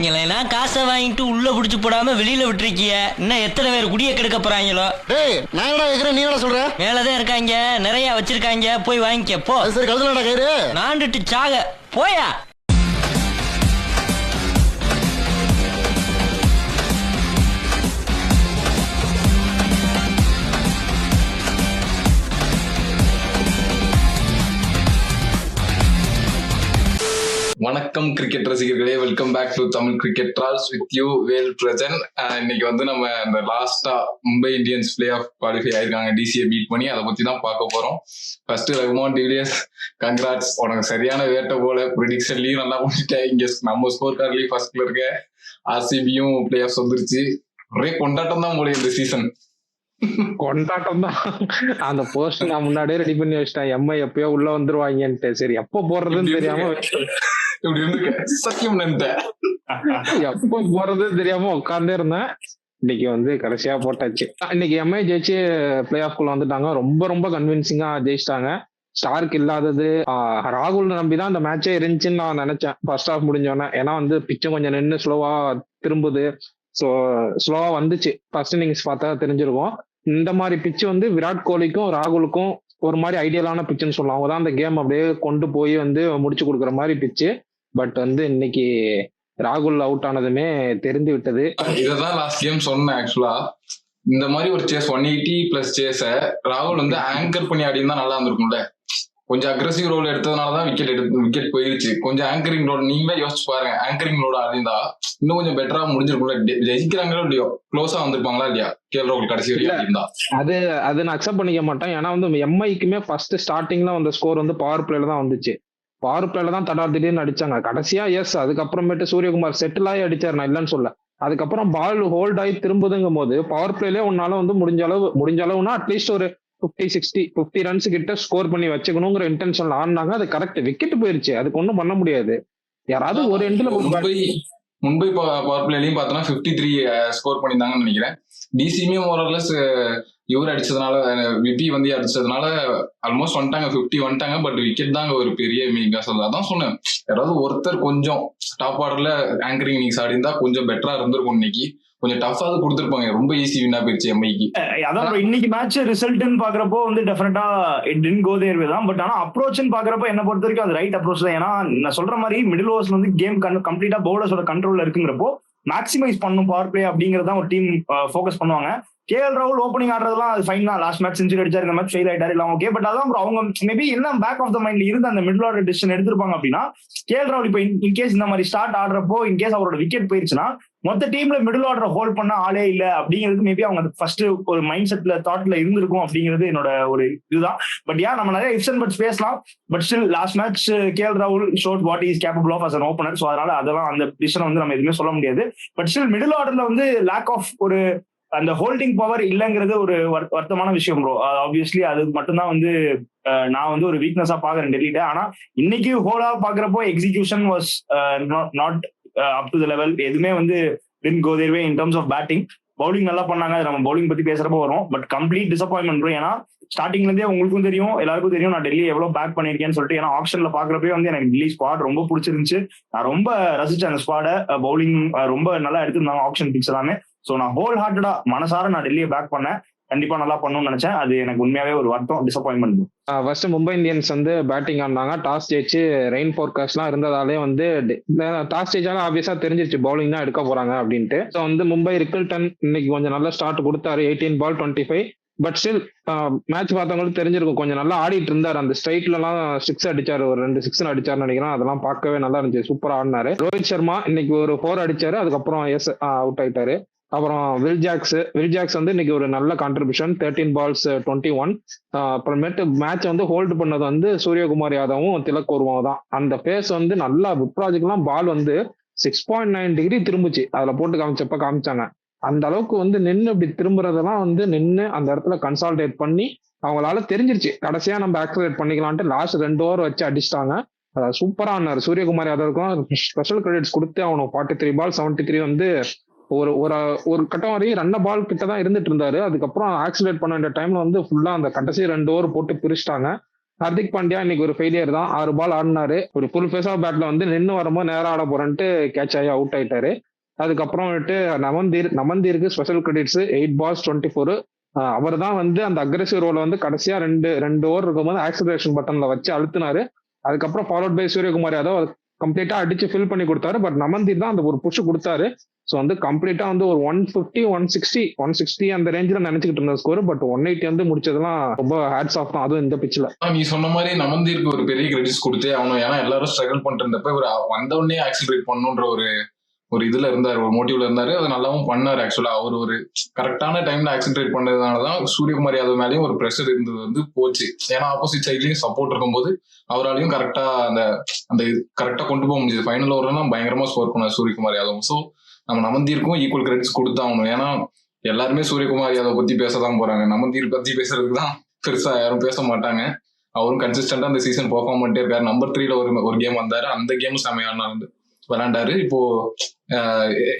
நீங்களேனா காசை வாங்கிட்டு உள்ள புடிச்சு போடாம வெளியில விட்டுருக்கிய. இன்னும் எத்தனை பேர் குடிய கெடுக்க போறாங்களோ? டேய் நான் என்னடா கேக்குறேன், நீ என்ன சொல்ற? மேலதான் இருக்காங்க, நிறைய வச்சிருக்காங்க, போய் வாங்கிக்க போ. அது சரி, கழுதுலடா கயிறு. நாண்டுட்டு சாக போயா. வணக்கம் கிரிக்கெட் ரசிகர்களே, welcome back to Tamil cricket trolls with you Vel Prajan. இன்னைக்கு வந்து நம்ம இந்த லாஸ்டா Mumbai Indians playoff qualify ஆயிருக்காங்க, டிசியை பீட் பண்ணி. அதை பத்தி தான் பார்க்க போறோம். ஃபர்ஸ்ட் ரகுமான் டிவிலியர்ஸ், கங்க்ராட்ஸ், உனக்கு சரியான வேட்டை போல. ப்ரிடிக்ஷன்லயும் நல்லா பண்ணிட்டேன். இங்க நம்ம ஸ்கோர் கார்ட்லயும் ஃபர்ஸ்ட்ல இருக்க. ஆர்சிபியும் பிளே ஆஃப் வந்துருச்சு. ஒரே கொண்டாட்டம் தான் போல இந்த சீசன். கொண்டாட்டம் தான். அந்த போஸ்ட் நான் முன்னாடியே ரெடி பண்ணி வச்சிட்டேன். எம்ஐ எப்பயோ உள்ள வந்துருவாங்கன்ட்டு. சரி எப்ப போடுறதுன்னு தெரியாம இப்படி இருந்து சத்தியம் நினைட்டேன். எப்ப போறதுன்னு தெரியாம உட்கார்ந்தே இருந்தேன். இன்னைக்கு வந்து கடைசியா போட்டாச்சு. இன்னைக்கு எம்ஐ ஜெயிச்சு பிளே ஆஃப் குள்ள வந்துட்டாங்க. ரொம்ப ரொம்ப கன்வின்சிங்கா ஜெயிச்சிட்டாங்க. ஸ்டார்க் இல்லாதது ராகுல் நம்பிதான் அந்த மேட்சே இருந்துச்சுன்னு நான் நினைச்சேன் ஃபர்ஸ்ட் ஹாஃப் முடிஞ்சோன்னே. ஏன்னா வந்து பிச்சும் கொஞ்சம் நின்று ஸ்லோவா திரும்புது. ஸோ ஸ்லோவா வந்துச்சு. ஃபர்ஸ்ட் இன்னிங்ஸ் பார்த்தா தெரிஞ்சிருக்கும். இந்த மாதிரி பிச்சு வந்து விராட் கோலிக்கும் ராகுலுக்கும் ஒரு மாதிரி ஐடியலான பிச்சுன்னு சொல்லலாம். அவங்க தான் அந்த கேம் அப்படியே கொண்டு போய் வந்து முடிச்சு கொடுக்குற மாதிரி பிச்சு. பட் வந்து இன்னைக்கு ராகுல் அவுட் ஆனதுமே தெரிந்து விட்டது. இததான் லாஸ்ட் கேம் சொன்னேன். ஆக்சுவலா இந்த மாதிரி ஒரு சேஸ் 180 பிளஸ் சேஸ ராகுல் வந்து ஆங்கர் பண்ணி ஆடி இருந்தா நல்லா இருந்திருக்கும்ல. கொஞ்சம் அக்ரெசிவ் ரோல் எடுத்ததுனாலதான் விக்கெட் போயிருச்சு. கொஞ்சம் ஆங்கரிங் ரோல் நீங்களே யோசிச்சு பாருங்க. ஆங்கரிங் ரோல் ஆடிந்தா இன்னும் கொஞ்சம் பெட்டரா முடிஞ்சிருக்கும்ல. ஜெயிக்கிறாங்களோ இல்லையோ, க்ளோஸா வந்திருப்பாங்களா இல்லையா கேஎல் ராகுல் கடைசி வரைக்கும். அது நான் அக்செப்ட் பண்ணிக்க மாட்டேன். ஏன்னா வந்து எம்ஐக்குமே ஃபர்ஸ்ட் ஸ்டார்டிங்ல வந்த ஸ்கோர் வந்து பவர் பிளேல தான் வந்துச்சு. பவர் பிளேல தான் திடீர்னு அடிச்சாங்க கடைசியா. எஸ், அதுக்கப்புறமேட்டு சூரியகுமார் செட்டில் ஆகி அடிச்சாரு, நான் இல்லைன்னு சொல்ல. அதுக்கப்புறம் பால் ஹோல்ட் ஆகி திரும்புதுங்கும் போது பவர் பிளேலே உன்னால வந்து முடிஞ்ச அளவுனா அட்லீஸ்ட் ஒரு 50 ரன்ஸ் கிட்ட ஸ்கோர் பண்ணி வச்சுக்கணுங்கிற இன்டென்ஷன்ல ஆடினாங்க. அது கரெக்ட். விக்கெட் போயிருச்சு, அதுக்கு ஒன்றும் பண்ண முடியாது. யாராவது ஒரு எண்ட்ல மும்பை பவர் பிளேலையும் பார்த்தோன்னா 53 ஸ்கோர் பண்ணியிருந்தாங்கன்னு நினைக்கிறேன். டிசியுமே ஓரளஸ் இவர் அடிச்சதுனால, விபி வந்து அடிச்சதுனால ஆல்மோஸ்ட் வந்துட்டாங்க, 50 வந்துட்டாங்க. பட் விக்கெட் தாங்க ஒரு பெரிய மீனிங்கா சொல்ல. அதான் சொன்னேன், யாராவது ஒருத்தர் கொஞ்சம் டாப் ஆர்டர்ல ஆங்கரிங் இன்னிங்ஸ் ஆடி இருந்தா கொஞ்சம் பெட்டரா இருந்திருக்கும். இன்னைக்கு கொஞ்சம் டஃபாவது கொடுத்துருப்பாங்க. ரொம்ப ஈஸி வின்னா போயிடுச்சு எம்ஐக்கு. அதான் இன்னைக்கு மேட்ச் ரிசல்ட்னு பாக்குறப்போ வந்து டெஃபினட்டா இட் டிட் கோ தேர் வே தான். பட் ஆனா அப்ரோச்னு பாக்குறப்போ என்ன பொறுத்த வரைக்கும் அது ரைட் அப்ரோச் தான். ஏன்னா நான் சொல்ற மாதிரி மிடில் ஓவர்ஸ்ல வந்து கேம் கம்ப்ளீட்டா பவுலர்ஸோட கண்ட்ரோல்ல இருக்குங்கிறப்போ மேக்ஸிமைஸ் பண்ணும் பவர் பிளே அப்படிங்கறத ஒரு டீம் ஃபோக்கஸ் பண்ணுவாங்க. கேஎல் ராகுல் ஓப்பனிங் ஆடுறதுலாம் அது ஃபைன் தான். லாஸ்ட் மேட்ச் செஞ்சுரி அடிச்சாரு, இந்த மேட்ச் ஃபெயில் ஆயிட்டாரு, இல்லை ஓகே. பட் அதான் அவங்க மேபி என்ன பேக் ஆஃப் த மைண்ட்ல இருந்து அந்த மிடில் ஆர்டர் டிசிஷன் எடுத்திருப்பாங்க அப்படின்னா, கேஎல் ராகுல் இப்போ இன்கேஸ் இந்த மாதிரி ஸ்டார்ட் ஆடுறப்போ இன்கேஸ் அவரோட விக்கெட் போயிருச்சுன்னா மொத்த டீம்ல மிடில் ஆர்டர் ஹோல்ட் பண்ண ஆளே இல்ல அப்படிங்கிறது மேபி அவங்க ஃபர்ஸ்ட் ஒரு மைண்ட் செட்ல தாட்ல இருந்திருக்கும் அப்படிங்கிறது என்னோட ஒரு இதுதான். பட் நம்ம நிறைய இஃப்ஸ் அண்ட் பட்ஸ் பேசலாம். But still last match KL ராகுல் showed what is capable of as an opener. So அதனால அதெல்லாம் அந்த டிசிஷன் வந்து நம்ம எதுவுமே சொல்ல முடியாது. பட் ஸ்டில் மிடில் ஆர்டர்ல வந்து லேக் ஆஃப் ஒரு அந்த ஹோல்டிங் பவர் இல்லைங்கிறது ஒரு வருத்தமான விஷயம் ப்ரோ. ஆப்வியஸ்லி அது மட்டும்தான் வந்து நான் வந்து ஒரு வீக்னஸா பாக்குறேன் டெல்லிட்ட. ஆனா இன்னைக்கு ஹோலா பாக்குறப்போ execution was not up to the level. எதுவுமே வந்து did go their way in terms of batting. Bowling நல்லா பண்ணாங்க, நம்ம பவுலிங் பத்தி பேசுறப்போ வரும். But complete disappointment bro. ஏன்னா ஸ்டார்டிங்ல இருந்தே உங்களுக்கும் தெரியும், எல்லாருக்கும் தெரியும் நான் டெல்லி எவ்வளவு பேக் பண்ணிருக்கேன்னு சொல்லிட்டு. ஏன்னா ஆப்ஷன்ல பாக்குறப்பே வந்து எனக்கு டெல்லி ஸ்குவாட் ரொம்ப பிடிச்சிருந்துச்சு. நான் ரொம்ப ரசிச்சேன் அந்த ஸ்குவாடை. பவுலிங் ரொம்ப நல்லா எடுத்திருந்தாங்க ஆப்ஷன் பிக்ஸ் எல்லாமே. ஸோ நான் ஹோல் ஹார்ட்டடா மனசார நான் டெல்லியை பேக் பண்ணேன். கண்டிப்பா நல்லா பண்ணணும்னு நினைச்சேன். அது எனக்கு உண்மையாவே ஒரு வருத்தம், டிசப்பாயின்மெண்ட். ஃபர்ஸ்ட் மும்பை இந்தியன்ஸ் வந்து பேட்டிங் ஆடினாங்க. டாஸ் ஜெயிச்சு ரெயின் ஃபோர்காஸ்ட்லாம் இருந்ததாலே வந்து டாஸ் ஜெயிச்சாலும் ஆப்வியஸா தெரிஞ்சிருச்சு பவுலிங் தான் எடுக்க போறாங்க அப்படின்ட்டு. ஸோ வந்து மும்பை ரிக்கல்டன் இன்னைக்கு கொஞ்சம் நல்ல ஸ்டார்ட் கொடுத்தாரு, 18 பால் 25. பட் ஸ்டில் மேட்ச் பார்த்தவங்களுக்கு தெரிஞ்சிருக்கும், கொஞ்சம் நல்லா ஆடிட்டு இருந்தாரு. அந்த ஸ்ட்ரைட்லாம் 6 அடிச்சாரு, ஒரு 2 6 அடிச்சாருன்னு நினைக்கிறேன். அதெல்லாம் பார்க்கவே நல்லா இருந்துச்சு, சூப்பரா ஆடினாரு. ரோஹித் சர்மா இன்னைக்கு ஒரு 4 அடிச்சாரு, அதுக்கப்புறம் அவுட் ஆயிட்டாரு. அப்புறம் வில் ஜாக்ஸ் வந்து இன்னைக்கு ஒரு நல்ல கான்ட்ரிபியூஷன், 13 balls 21. அப்புறமேட்டு மேட்ச் வந்து ஹோல்டு பண்ணது வந்து சூரியகுமார் யாதவும் திலக் வர்மாவும் தான். அந்த பேஸ் வந்து நல்லா விப்ராஜுக்கெல்லாம் பால் வந்து 6.9 டிகிரி திரும்பிச்சு. அதுல போட்டு காமிச்சாங்க. அந்த அளவுக்கு வந்து நின்று இப்படி திரும்புறதெல்லாம் வந்து நின்று அந்த இடத்துல கன்சால்டேட் பண்ணி அவங்களால தெரிஞ்சிருச்சு கடைசியா நம்ம ஆக்சலேட் பண்ணிக்கலான்ட்டு லாஸ்ட் 2 ஓவர் வச்சு அடிச்சிட்டாங்க. சூப்பரா ஆனார் சூரியகுமார் யாதவுக்கும் ஸ்பெஷல் கிரெடிட்ஸ் கொடுத்து அவனுக்கு 43 பால் 73 வந்து ஒரு கட்டம் வரையும் 2 பால் கிட்ட தான் இருந்துட்டு இருந்தாரு. அதுக்கப்புறம் ஆக்சிலேட் பண்ண வேண்டிய டைம்ல வந்து ஃபுல்லா அந்த கடைசி 2 ஓவர் போட்டு பிரிச்சிட்டாங்க. ஹர்திக் பாண்டியா இன்னைக்கு ஒரு ஃபெயிலியர் தான். 6 பால் ஆடினாரு. ஒரு ஃபுல் ஃபேஸ் ஆஃப் பேட்ல வந்து நின்று வரும்போது நேரம் ஆட போறேன்ட்டு கேட்ச் ஆகி அவுட் ஆயிட்டாரு. அதுக்கப்புறம் வந்துட்டு நமந்தீருக்கு ஸ்பெஷல் கிரெடிட்ஸ். 8 balls 24. அவர் தான் வந்து அந்த அக்ரெசிவ் ரோல வந்து கடைசியா ரெண்டு ஓவர் இருக்கும்போது ஆக்சிலரேஷன் பட்டன்ல வச்சு அழுத்தினாரு. அதுக்கப்புறம் ஃபாலோட் பை சூரியகுமார் யாதவ் கம்ப்ளீட்டா அடிச்சு ஃபில் பண்ணி கொடுத்தாரு. பட் நமந்தீர் தான் அந்த ஒரு புஷ் கொடுத்தாரு. ஸோ வந்து கம்ப்ளீட்டா வந்து ஒரு 150 160 அந்த ரேஞ்சில் நினைச்சுக்கிட்டு இருந்த ஸ்கோர். பட் 180 வந்து முடிச்சதெல்லாம் ரொம்ப ஹேட்ஸ் ஆஃப் தான், அதுவும் இந்த பிச்சில். நீ சொன்ன மாதிரி நமந்தீருக்கு ஒரு பெரிய கிரெடிட்ஸ் கொடுத்தே ஆகணும். ஏன்னா எல்லாரும் ஸ்ட்ரகிள் பண்ணிட்டு இருந்தப்ப இவர் வந்த உடனே ஆக்சிலரேட் பண்ணணுன்ற ஒரு இதுல இருந்தாரு, ஒரு மோட்டிவ்ல இருந்தாரு. அது நல்லாவும் பண்ணாரு. ஆக்சுவலா அவர் ஒரு கரெக்டான டைம்ல ஆக்சிலரேட் பண்ணதுனாலதான் சூரியகுமார் யாதவ் மேலேயும் ஒரு ப்ரெஷர் இருந்தது வந்து போச்சு. ஏன்னா ஆப்போசிட் சைட்லயும் சப்போர்ட் இருக்கும்போது அவராலையும் கரெக்டா அந்த கரெக்டா கொண்டு போக முடிஞ்சது. ஃபைனல் ஓவர்லாம் பயங்கரமா ஸ்கோர் பண்ணார் சூரியகுமார் யாதவ். ஸோ நம்ம நமந்தீருக்கும் ஈக்குவல் கிரெடிட்ஸ் கொடுத்தாகணும். ஏன்னா எல்லாருமே சூரியகுமார் யாதவ் பத்தி பேசதான் போறாங்க. நமந்தீர் பத்தி பேசுறதுக்கு தான் பெருசா யாரும் பேச மாட்டாங்க. அவரும் கன்சிஸ்டன்டா அந்த சீசன் பெர்ஃபார்ம் பண்ணிட்டே இருக்காரு. நம்பர் 3ல ஒரு கேம் வந்தாரு. அந்த கேம் செமையான விளையாண்டாரு. இப்போ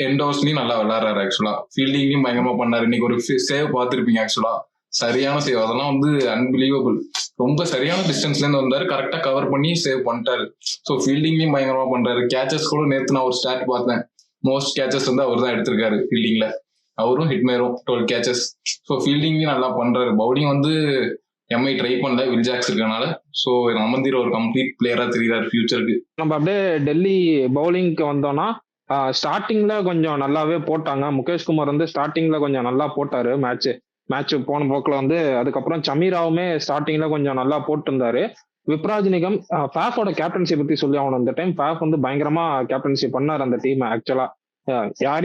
எண்ட் ஓவர்ஸ்லயும் நல்லா விளையாடுறாரு. ஆக்சுவலா ஃபீல்டிங்லயும் பயங்கரமா பண்ணாரு. இன்னைக்கு ஒரு சேவ் பார்த்திருப்பீங்க. ஆக்சுவலா சரியான சேவ். அதெல்லாம் வந்து அன்பிலீவபிள். ரொம்ப சரியான டிஸ்டன்ஸ்ல இருந்து வந்தாரு. கரெக்டா கவர் பண்ணி சேவ் பண்ணிட்டாரு. ஸோ ஃபீல்டிங்லயும் பயங்கரமா பண்றாரு. கேச்சஸ் கூட நேத்து நான் ஒரு ஸ்டாட் பார்த்தேன். மோஸ்ட் கேச்சஸ் வந்து அவர் தான் எடுத்திருக்காரு ஃபீல்டிங்ல. அவரும் ஹிட்மேரும் 12 கேச்சஸ். ஸோ ஃபீல்டிங்லயும் நல்லா பண்றாரு. பவுலிங் வந்து எம்ஐ ட்ரை பண்ணல, வில் ஜாக்ஸ் இருக்கனால. ஸோ நமந்தீர் ஒரு கம்ப்ளீட் பிளேயரா தெரியுறாரு ஃபியூச்சருக்கு. நம்ம அப்படியே டெல்லி பவுலிங்க்கு வந்தோம்னா ஸ்டார்டிங்ல கொஞ்சம் நல்லாவே போட்டாங்க. முகேஷ் குமார் வந்து ஸ்டார்டிங்ல கொஞ்சம் நல்லா போட்டாரு. மேட்ச் போன போக்குல வந்து. அதுக்கப்புறம் சமீராவுமே ஸ்டார்டிங்ல கொஞ்சம் நல்லா போட்டு இருந்தாரு. விப்ராஜ் நிகம் ஃபேஃபோட கேப்டன்சி பத்தி சொல்லி ஆகணும். இந்த டைம் ஃபேஃப் வந்து பயங்கரமா கேப்டன்சி பண்ணார் அந்த டீம். ஆக்சுவலா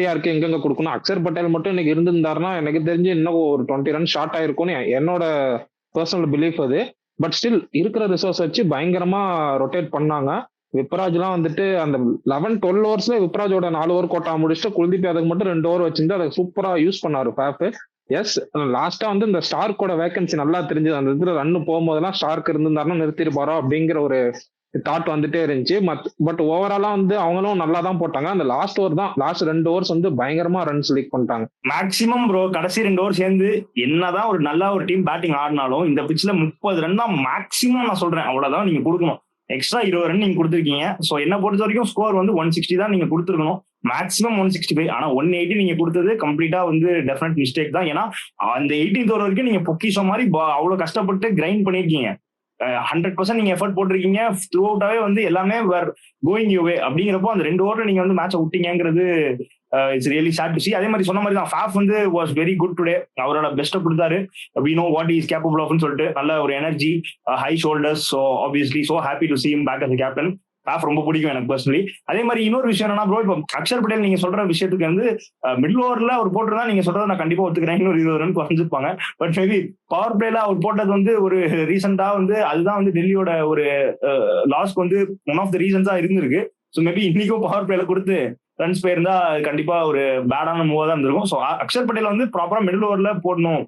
யாருக்கு எங்கெங்க கொடுக்கணும். அக்ஷர் பட்டேல் மட்டும் இன்னைக்கு இருந்திருந்தாருன்னா எனக்கு தெரிஞ்சு இன்னும் ஒரு 20 ரன் ஷார்ட் ஆயிருக்கும்னு என்னோட பர்சனல் பிலீஃப் அது. பட் ஸ்டில் இருக்கிற ரிசோர்ஸ் வச்சு பயங்கரமா ரொட்டேட் பண்ணாங்க. விப்ராஜ்லாம் வந்துட்டு அந்த 11-12 ஓவர்ஸ்ல விப்ராஜோட 4 ஓவர் கோட்டா முடிச்சுட்டு குல்தீப் யாதவ் மட்டும் 2 ஓவர் வச்சிருந்து அதை சூப்பரா யூஸ் பண்ணாரு ஃபேஃப். எஸ், லாஸ்டா வந்து இந்த ஸ்டார்க்கோட வேகன்சி நல்லா தெரிஞ்சது. அந்த இடத்துல ரன் போகும்போதெல்லாம் ஸ்டார்க் இருந்திருந்தாருன்னா நிறுத்திருப்பாரோ அப்படிங்கிற ஒரு தாட் வந்துட்டே இருந்துச்சு. பட் ஓவராலா வந்து அவங்களும் நல்லா தான் போட்டாங்க. அந்த லாஸ்ட் 2 ஓவர்ஸ் வந்து பயங்கரமா ரன்ஸ் லீக் பண்ணிட்டாங்க. மேக்சிமம் ப்ரோ கடைசி 2 ஓவர் சேர்ந்து என்னதான் ஒரு நல்ல ஒரு டீம் பேட்டிங் ஆடினாலும் இந்த பிட்ச்ல 30 ரன் தான் மேக்சிமம் நான் சொல்றேன். அவ்வளவுதான் நீங்க கொடுக்கணும். எக்ஸ்ட்ரா 20 ரன் நீங்க கொடுத்துருக்கீங்க. ஸோ என்ன பொறுத்த வரைக்கும் ஸ்கோர் வந்து 160 தான் நீங்க கொடுத்துருக்கணும். மேக்ஸிமம் 165. ஆனா 180 நீங்க கொடுத்தது கம்ப்ளீட்டா வந்து டெஃபினட் மிஸ்டேக் தான். ஏன்னா அந்த 18th ஓவர் வரைக்கும் நீங்க பொக்கிஷம் மாதிரி அவ்வளவு கஷ்டப்பட்டு கிரைண்ட் பண்ணிருக்கீங்க. 100% நீங்க எஃபர்ட் போட்டிருக்கீங்க. த்ரூ அவுட்டாவே வந்து எல்லாமே வேர் கோயிங் யூ வே. அப்படிங்கிறப்போ அந்த 2 ஓவர்ல நீங்க வந்து மேட்சை விட்டீங்கிறது it's really sad to see. அதே மாதிரி சொன்ன மாதிரி தான் ஃபேஃப் வந்து வாஸ் வெரி குட் டுடே. அவரோட பெஸ்ட்டை கொடுத்தாரு. We know what is capable ஆஃப்னு சொல்லிட்டு நல்ல ஒரு energy, high shoulders. So obviously so happy to see him back as captain. Faf ரொம்ப பிடிக்கும் எனக்கு பர்சனலி. அதே மாதிரி இன்னொரு விஷயம் என்னன்னா ப்ரோ, இப்போ அக்ஷர் பட்டேல் நீங்க சொல்ற விஷயத்துக்கு வந்து மிடில் ஓவர்ல அவர் போட்டுருந்தா நீங்க சொல்றதை நான் கண்டிப்பா ஒத்துக்கிறேன். இன்னொரு 20 ரன் குறைஞ்சிருப்பாங்க. பட் மேபி பவர் பிளேல அவர் போட்டது வந்து ஒரு ரீசெண்டா வந்து அதுதான் வந்து டெல்லியோட ஒரு லாஸ்க்கு வந்து ஒன் ஆஃப் த ரீசன்ஸா இருந்திருக்கு. ஸோ மேபி இன்னைக்கும் பவர் பிளேல கொடுத்து ரன்ஸ் போயிருந்தா கண்டிப்பா ஒரு பேடான மூவா தான் இருந்திருக்கும். ஸோ அக்ஷர் பட்டேல் வந்து ப்ராப்பரா மிடில் ஓவர்ல போடணும்.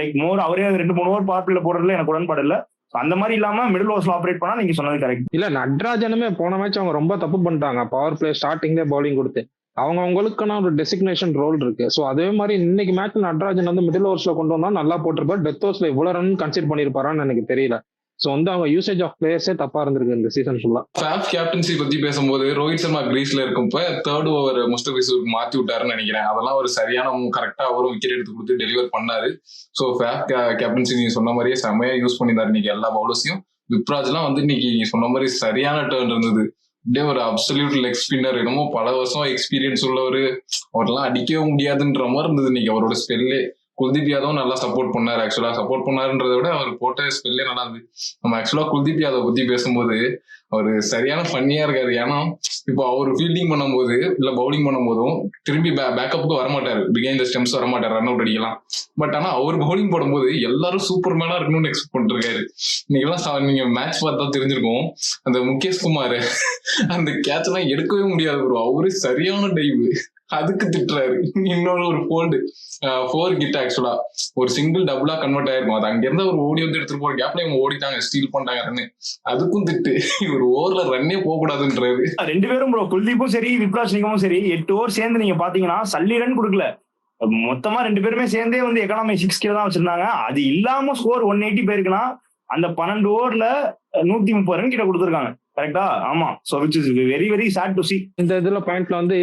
லைக் அவரே 2-3 ஓவர் பவர் பிளேல போடுறதுல எனக்கு உடன்பாடு இல்லை. அந்த மாதிரி இல்லாம மிடில் ஓவர்ஸ்ல ஆப்ரேட் பண்ணா நீங்க சொன்னது கரெக்ட். இல்ல, நட்ராஜனுமே போன மேட்ச் அவங்க ரொம்ப தப்பு பண்ணிட்டாங்க. பவர் பிளே ஸ்டார்டிங்ல பவுலிங் கொடுத்து அவங்களுக்கான ஒரு டெசிக்னேஷன் ரோல் இருக்கு. ஸோ அதே மாதிரி இன்னைக்கு மேட்ச் நட்ராஜன் வந்து மிடில் ஓவர்ஸ்ல கொண்டு வந்தா நல்லா போட்டிருப்பாரு. டெத் ஓவர்ஸ்ல இவ்வளவு ரன் கன்சிடர் பண்ணிருப்பாரான்னு எனக்கு தெரியல. ஸோ வந்து அவங்க யூசேஜ் ஆஃப் பிளேயர்ஸே தப்பா இருந்திருக்கு இந்த சீசன் ஃபுல்லா. ஃபேஃப் கேப்டன்சி பத்தி பேசும்போது ரோஹித் சர்மா கிரீஸ்ல இருக்கும்ப 3rd ஓவர் முஸ்தபிசூருக்கு மாத்தி விட்டாருன்னு நினைக்கிறேன். அதெல்லாம் ஒரு சரியான கரெக்டா அவரும் விக்கெட் எடுத்து கொடுத்து டெலிவர் பண்ணாரு. ஸோ ஃபேஃப் கேப்டன்சி நீங்க சொன்ன மாதிரியே செம்மையா யூஸ் பண்ணியிருந்தாரு இன்னைக்கு எல்லா பவுலர்ஸையும். விப்ராஜ்லாம் வந்து இன்னைக்கு நீங்க சொன்ன மாதிரி சரியான டர்ன் இருந்தது. அப்படியே ஒரு அப்சல்யூட் லெக் ஸ்பின்னர். என்னமோ பல வருஷம் எக்ஸ்பீரியன்ஸ் உள்ளவரு, அவரெல்லாம் அடிக்கவே முடியாதுன்ற மாதிரி இருந்தது இன்னைக்கு அவரோட ஸ்பெல்லே. குல்தீப் யாதவ் நல்லா சப்போர்ட் பண்ணாரு. ஆக்சுவலா சப்போர்ட் பண்ணாருன்றதை விட அவர் போட்ட ஸ்பெல்லே நல்லா இருந்தது. நம்ம ஆக்சுவலா குல்தீப் யாதவ் பத்தி பேசும்போது அவரு சரியான ஃபன்னியா இருக்காரு. ஏன்னா இப்போ அவர் ஃபீல்டிங் பண்ணும்போது இல்ல பவுலிங் பண்ணும்போதும் திரும்பி பேக்கப்புக்கு வரமாட்டாரு. பிகைன் த ஸ்டெம்ஸ் வரமாட்டாரு, ரன் அவுட் அடிக்கலாம். பட் ஆனா அவர் பவுலிங் போடும்போது எல்லாரும் சூப்பர் மேனா இருக்கணும்னு எக்ஸ்பெக்ட் பண்ணிருக்காரு. இன்னைக்கெல்லாம் நீங்க மேட்ச் பார்த்தா தெரிஞ்சிருக்கும். அந்த முகேஷ் குமார் அந்த கேட்ச் எல்லாம் எடுக்கவே முடியாது ப்ரோ. அவரு சரியான டைவ், அதுக்கு திட்டுறாரு. இன்னொரு ஒரு ஃபோல்டு 4 கிட்ட ஆக்சுவலா ஒரு சிங்கிள் டபுளா கன்வெர்ட் ஆயிருக்கும். அது அங்க இருந்து ஒரு ஓடி வந்து எடுத்துட்டு போற கேப்ல இவங்க ஓடிட்டாங்க, ஸ்டீல் பண்ணிட்டாங்க ரன்னு. அதுக்கும் திட்டு. ஒரு ஓவர்ல ரன்னே போக கூடாதுன்றாரு. 2 பேரும் ப்ரோ, குல்தீப்பும் சரி விப்ராஜ் நிகமும் சரி 8 ஓவர் சேர்ந்து நீங்க பாத்தீங்கன்னா சல்லி ரன் கொடுக்கல. மொத்தமா 2 பேருமே சேர்ந்தே வந்து எக்கானமி 6 தான் வச்சிருந்தாங்க. அது இல்லாம ஸ்கோர் 180 போயிருக்குன்னா அந்த 12 ஓவர்ல 130 ரன் கிட்ட கொடுத்துருக்காங்க. கரெக்டா? ஆமா. So which is very very sad to C. இந்த இதுல பாயிண்ட்ல வந்து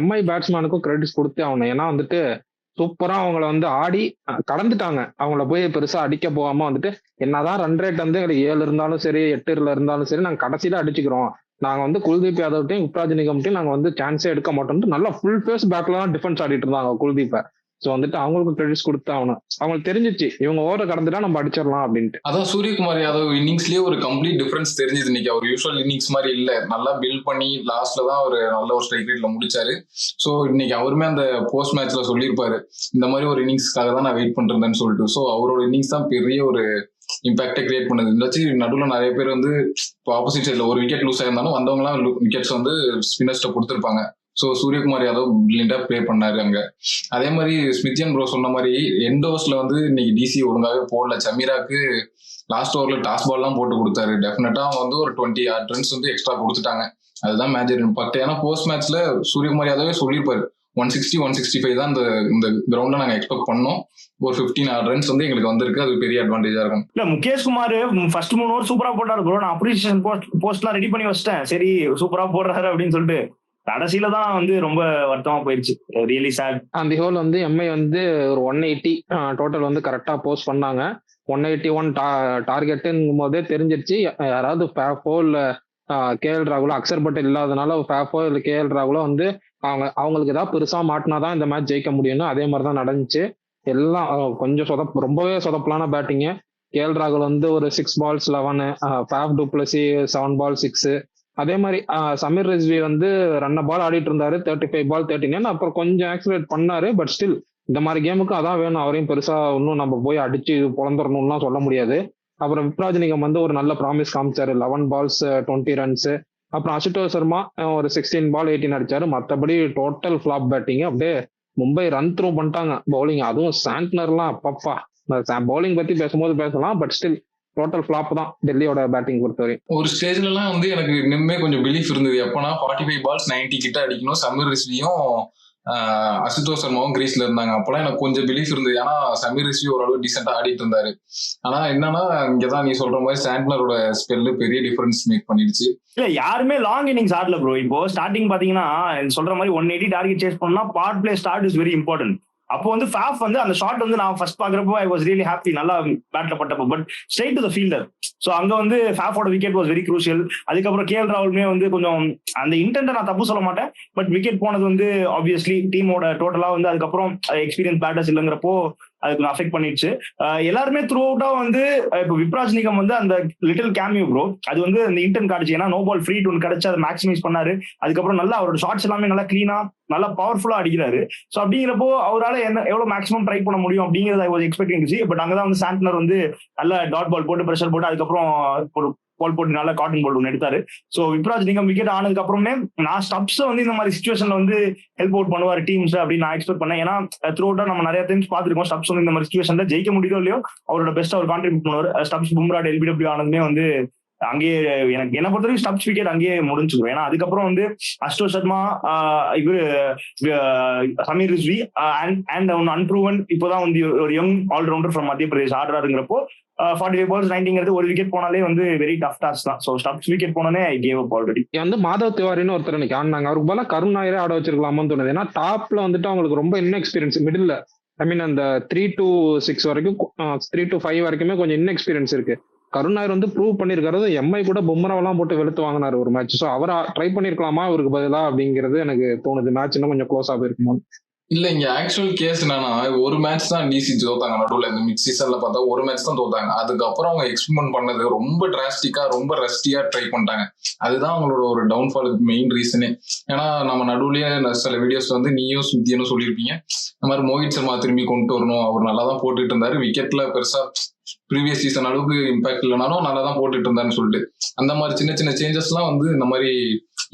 எம்ஐ பேட்ஸ்மேனுக்கும் கிரெடிட்ஸ் கொடுத்தே ஆகணும். ஏன்னா வந்துட்டு சூப்பரா அவங்கள வந்து ஆடி கடந்துட்டாங்க. அவங்கள போய் பெருசா அடிக்க போகாம வந்துட்டு என்னதான் ரன் ரேட் வந்து எங்களுக்கு 7 இருந்தாலும் சரி 8 இருந்தாலும் சரி நாங்க கடைசியில அடிச்சுக்கிறோம். நாங்க வந்து குல்தீப் யாதவ்ட்டையும் யுப்ராஜ் நிகம்ட்டையும் நாங்க வந்து சான்ஸே எடுக்க மாட்டோம். நல்லா ஃபுல் பேஸ் பேக்ல தான் டிஃபென்ஸ் ஆடிட்டு இருந்தாங்க குல்தீப்பை. ஸோ வந்துட்டு அவங்களுக்கு கிரெடிட்ஸ் கொடுத்து ஆகணும். அவங்களுக்கு தெரிஞ்சிச்சு இவங்க ஓவரை கடந்துட்டா நம்ம அடிச்சிடலாம் அப்படின்ட்டு. அதான் சூரியகுமார் யாதவ் இன்னிங்ஸ்லயே ஒரு கம்ப்ளீட் டிஃபரன்ஸ் தெரிஞ்சது இன்னைக்கு. அவர் யூஸ்வல் இன்னிங்ஸ் மாதிரி இல்ல, நல்லா பில்ட் பண்ணி லாஸ்ட்ல தான் ஒரு நல்ல ஒரு ஸ்ட்ரைக் ரேட்ல முடிச்சாரு. ஸோ இன்னைக்கு அவருமே அந்த போஸ்ட் மேட்ச்ல சொல்லியிருப்பாரு, இந்த மாதிரி ஒரு இன்னிங்ஸ்க்காக தான் நான் வெயிட் பண்றேன்னு சொல்லிட்டு. ஸோ அவரோட இன்னிங்ஸ் தான் பெரிய ஒரு இம்பாக்டை கிரியேட் பண்ணுது. இந்த நடுவில் நிறைய பேர் வந்து இப்போ ஆப்போசிட் சைட்ல ஒரு விக்கெட் லூஸ் ஆயிருந்தாலும் வந்தவங்கலாம் விக்கெட்ஸ் வந்து ஸ்பின்னர்ஸ்ட கொடுத்துருப்பாங்க. ஸோ சூரியகுமார் யாதவ் பிரில்லியண்டா ப்ளே பண்ணாரு அங்க. அதே மாதிரி ஸ்மித்யன் ப்ரோ சொன்ன மாதிரி எண்ட் ஓவர்ஸ்ல வந்து இன்னைக்கு டிசி ஒழுங்காவே போடல. சமீராக்கு லாஸ்ட் ஓவர்ல டாஸ் பால் எல்லாம் போட்டு கொடுத்தாரு. டெஃபினட்டா அவங்க வந்து ஒரு 20 ரன்ஸ் வந்து எக்ஸ்ட்ரா கொடுத்துட்டாங்க. அதுதான் மேஜர் இம்பாக்ட். ஏன்னா போஸ்ட் மேட்ச்ல சூரியகுமார் யாதவே சொல்லியிருப்பாரு, 160 165 தான் இந்த கிரவுண்ட்ல நாங்க எக்ஸ்பெக்ட் பண்ணோம். ஒரு 15 ரன்ஸ் வந்து எங்களுக்கு வந்திருக்கு. அது பெரிய அட்வான்டேஜா இருக்கும். இல்ல முகேஷ் குமார் ஃபர்ஸ்ட் 3 ஓவர் சூப்பரா போட்டாரு ப்ரோ. நான் அப்ரிசியேஷன் போஸ்ட்லாம் ரெடி பண்ணி வச்சிட்டேன். சரி சூப்பரா போடுறாரு அப்படின்னு சொல்லிட்டு கடைசியில தான் வந்து ரொம்ப வருத்தமா போயிருச்சு. Really chat. அந்த ஹோல் வந்து எம்ஐ வந்து ஒரு 180 டோட்டல் வந்து கரெக்டா போஸ்ட் பண்ணாங்க. 181 டார்கெட்டுங்கும் போதே தெரிஞ்சிருச்சு யாராவது ஃபேஃபோல் கேஎல் ராகுலோ அக்சர் பட்டேல் இல்லாதனால ஃபேஃபோ இல்லை கேஎல் ராகுலோ வந்து அவங்களுக்கு ஏதாவது பெருசா மாட்டினாதான் இந்த மேட்ச் ஜெயிக்க முடியும்னு. அதே மாதிரி தான் நடந்துச்சு. எல்லாம் கொஞ்சம் ரொம்பவே சொதப்பலான பேட்டிங்கு. கேஎல் ராகுல் வந்து ஒரு 6 balls 11, ஃபேஃப் டுப்ளசி 7 balls 6. அதே மாதிரி சமீர் ரிஸ்வி வந்து ரன்ன பால் ஆடிட்டு இருந்தாரு 35 ball 39. அப்புறம் கொஞ்சம் ஆக்சிலேட் பண்ணாரு. பட் ஸ்டில் இந்த மாதிரி கேமுக்கு அதான் வேணும். அவரையும் பெருசா இன்னும் நம்ம போய் அடிச்சு பொழந்துடணும்லாம் சொல்ல முடியாது. அப்புறம் யுப்ராஜ் நிகம் வந்து ஒரு நல்ல ப்ராமிஸ் காமிச்சாரு, 11 balls 20 runs. அப்புறம் அசுதோஷ் சர்மா ஒரு 16 ball 18 அடிச்சாரு. மற்றபடி டோட்டல் ஃபிளாப் பேட்டிங். அப்படியே மும்பை ரன் த்ரூ பண்ணிட்டாங்க பவுலிங். அதுவும் சாண்ட்னர்லாம் அப்பப்பா. பவுலிங் பத்தி பேசும்போது பேசலாம். பட் ஸ்டில் டோட்டல் ஃபிளாப் தான் டெல்லியோட பேட்டிங் பொறுத்தவரை. ஒரு ஸ்டேஜ்ல எல்லாம் வந்து எனக்கு இன்னுமே கொஞ்சம் பிலீஃப் இருந்தது. எப்பனா 45 balls 90 கிட்ட அடிக்கணும். சமீர் ரிஸ்வியும் அசுதோஷ் சர்மாவும் கிரீஸ்ல இருந்தாங்க. அப்பெல்லாம் எனக்கு கொஞ்சம் பிலீஃப் இருந்தது. ஏன்னா சமீர் ரிஸ்வி ஓரளவு டீசெண்டா ஆடிட்டு இருந்தாரு. ஆனா என்னன்னா இங்கதான் நீ சொல்ற மாதிரி சாண்ட்னரோட ஸ்பெல்லு பெரிய டிஃபரன்ஸ் மேக் பண்ணிடுச்சு. இல்ல யாருமே லாங் இன்னிங்ஸ் ஆடல ப்ரோ. இப்போ ஸ்டார்டிங் பாத்தீங்கன்னா சொல்ற மாதிரி 180 டார்கெட் சேஸ் பண்ணா power play start is very important. அப்போ வந்து ஃபேஃப் வந்து அந்த ஷாட் வந்து நான் ஃபர்ஸ்ட் பாக்குறப்போ ஐ வாஸ் ரியலி ஹாப்பி, நல்லா பேட்ல பட்டப்போ. But straight to the fielder. So அங்க வந்து ஃபேஃபோட விக்கெட் வாஸ் வெரி க்ரூஷியல். அதுக்கப்புறம் கேஎல் ராகுலுமே வந்து கொஞ்சம் அந்த இன்டென்ட்டை நான் தப்பு சொல்ல மாட்டேன். பட் விக்கெட் போனது வந்து ஆப்வியஸ்லி டீமோட டோட்டலா வந்து அதுக்கப்புறம் எக்ஸ்பீரியன்ஸ் பேட்டர்ஸ் இல்லைங்கிறப்போ அதுக்கு அஃபெக்ட் பண்ணிடுச்சு. எல்லாருமே த்ரூ அவுட்டா வந்து இப்போ யுப்ராஜ் நிகம் வந்து அந்த லிட்டில் கேமியோ ப்ரோ அது வந்து அந்த இன்டென்ட் காட்டுச்சு. ஏன்னா நோ பால் ஃப்ரீ டு கிடைச்சு அதை மேக்ஸிமைஸ் பண்ணாரு. அதுக்கப்புறம் நல்லா அவரோட ஷாட்ஸ் எல்லாமே நல்லா கிளீனா நல்லா பவர்ஃபுல்லா அடிக்கிறாரு. ஸோ அப்படிங்கிறப்போ அவரால் எவ்வளவு மேக்ஸிமம் ட்ரை பண்ண முடியும் அப்படிங்கிறது ஐ வாஸ் எக்ஸ்பெக்டிங். பட் அங்கதான் வந்து சாண்ட்னர் வந்து நல்ல டாட் பால் போட்டு ப்ரெஷர் போட்டு அதுக்கப்புறம் ஒரு பால் போட்டு நல்லா காட்டன் பால் ஒன்று எடுத்தாரு. ஸோ யுப்ராஜ் நிகம் விக்கெட் ஆனதுக்கு அப்புறமே நான் ஸ்டப்ஸ் வந்து இந்த மாதிரி சிச்சுவேஷன்ல வந்து ஹெல்ப் அவுட் பண்ணுவார் டீம்ஸ் அப்படின்னு நான் எக்ஸ்பெக்ட் பண்ணேன். ஏன்னா த்ரூ அவுட்டா நம்ம நிறைய டைம்ஸ் பார்த்துருக்கோம் ஸ்டப்ஸ் வந்து இந்த மாதிரி சிச்சுவேஷன்ல ஜெயிக்க முடியுதோ இல்லையோ அவரோட பெஸ்ட் அவர் கான்ட்ரிபியூட் பண்ணுவார். ஸ்டப்ஸ் பும்ரா எல்பிடபிள்யூ ஆனதுமே வந்து அங்கேயே எனக்கு என்ன பொறுத்த வரைக்கும் ஸ்டப்ஸ் விக்கெட் அங்கேயே முடிஞ்சிடும். ஏன்னா அதுக்கப்புறம் வந்து அசுதோஷ் சர்மா இவரு சமீர் ரிஸ்வி அண்ட் அன்ப்ரூவன் இப்போதான் வந்து ஒரு யங் ஆல்ரவுண்டர் ஃப்ரம் மத்திய பிரதேஷ் ஆடுறாருங்கிறப்போ 45 balls 90 ஒரு விக்கெட் போனாலே வந்து வெரி டஃப் டாஸ்க் தான். ஸோ ஸ்டப்ஸ் விக்கெட் போனோடனே ஐ கேவ் அப் ஆல்ரெடி. வந்து மாதவ் திவாரின்னு ஒருத்தர் இன்னைக்கு ஆடினாங்க. அவருக்கு போல கருண் நாயரே ஆட வச்சிருக்கலாமான்னு தோணுது. ஏன்னா டாப்ல வந்துட்டு அவங்களுக்கு ரொம்ப இன்எக்ஸ்பீரியன்ஸ். மிடில் ஐ மீன் அந்த 3 to 6 வரைக்கும் 3 to 5 வரைக்குமே கொஞ்சம் இன்எக்ஸ்பீரியன்ஸ் இருக்கு. கருண் நாயர் வந்து ப்ரூவ் பண்ணிருக்காரு. எம்ஐ கூட பும்ராவெல்லாம் போட்டு வெளுத்து வாங்கினாரு ஒரு மேட்ச். ஸோ அவரை ட்ரை பண்ணிருக்கலாமா அவருக்கு பதிலா அப்படிங்கிறது எனக்கு தோணுது. மேட்ச் இன்னும் கொஞ்சம் க்ளோஸா போயிருக்குமோ. இல்ல இங்க ஆக்சுவல் கேஸ் என்னன்னா ஒரு மேட்ச் தான் டிசி தோத்தாங்க. நடுவில் இந்த மிட் சீசன்ல பார்த்தா ஒரு மேட்ச் தான் தோத்தாங்க. அதுக்கப்புறம் அவங்க எக்ஸ்பெரிமெண்ட் பண்ணது ரொம்ப டிராஸ்டிக்கா ரொம்ப ரஸ்டியா ட்ரை பண்ணிட்டாங்க. அதுதான் அவங்களோட ஒரு டவுன்ஃபாலுக்கு மெயின் ரீசனே. ஏன்னா நம்ம நடுவுலயே சில வீடியோஸ்ல வந்து நீயும் ஸ்மித்தியனும் சொல்லியிருப்பீங்க இந்த மாதிரி மோஹித் சர்மா திரும்பி கொண்டு வரணும், அவர் நல்லா தான் போட்டுட்டு இருந்தாரு, விக்கெட்ல பெருசா ப்ரீவியஸ் சீசன் அளவுக்கு இம்பாக்ட் இல்லைனாலும் நல்லா தான் போட்டுட்டு இருந்தாருன்னு சொல்லிட்டு அந்த மாதிரி சின்ன சின்ன சேஞ்சஸ் எல்லாம் வந்து இந்த மாதிரி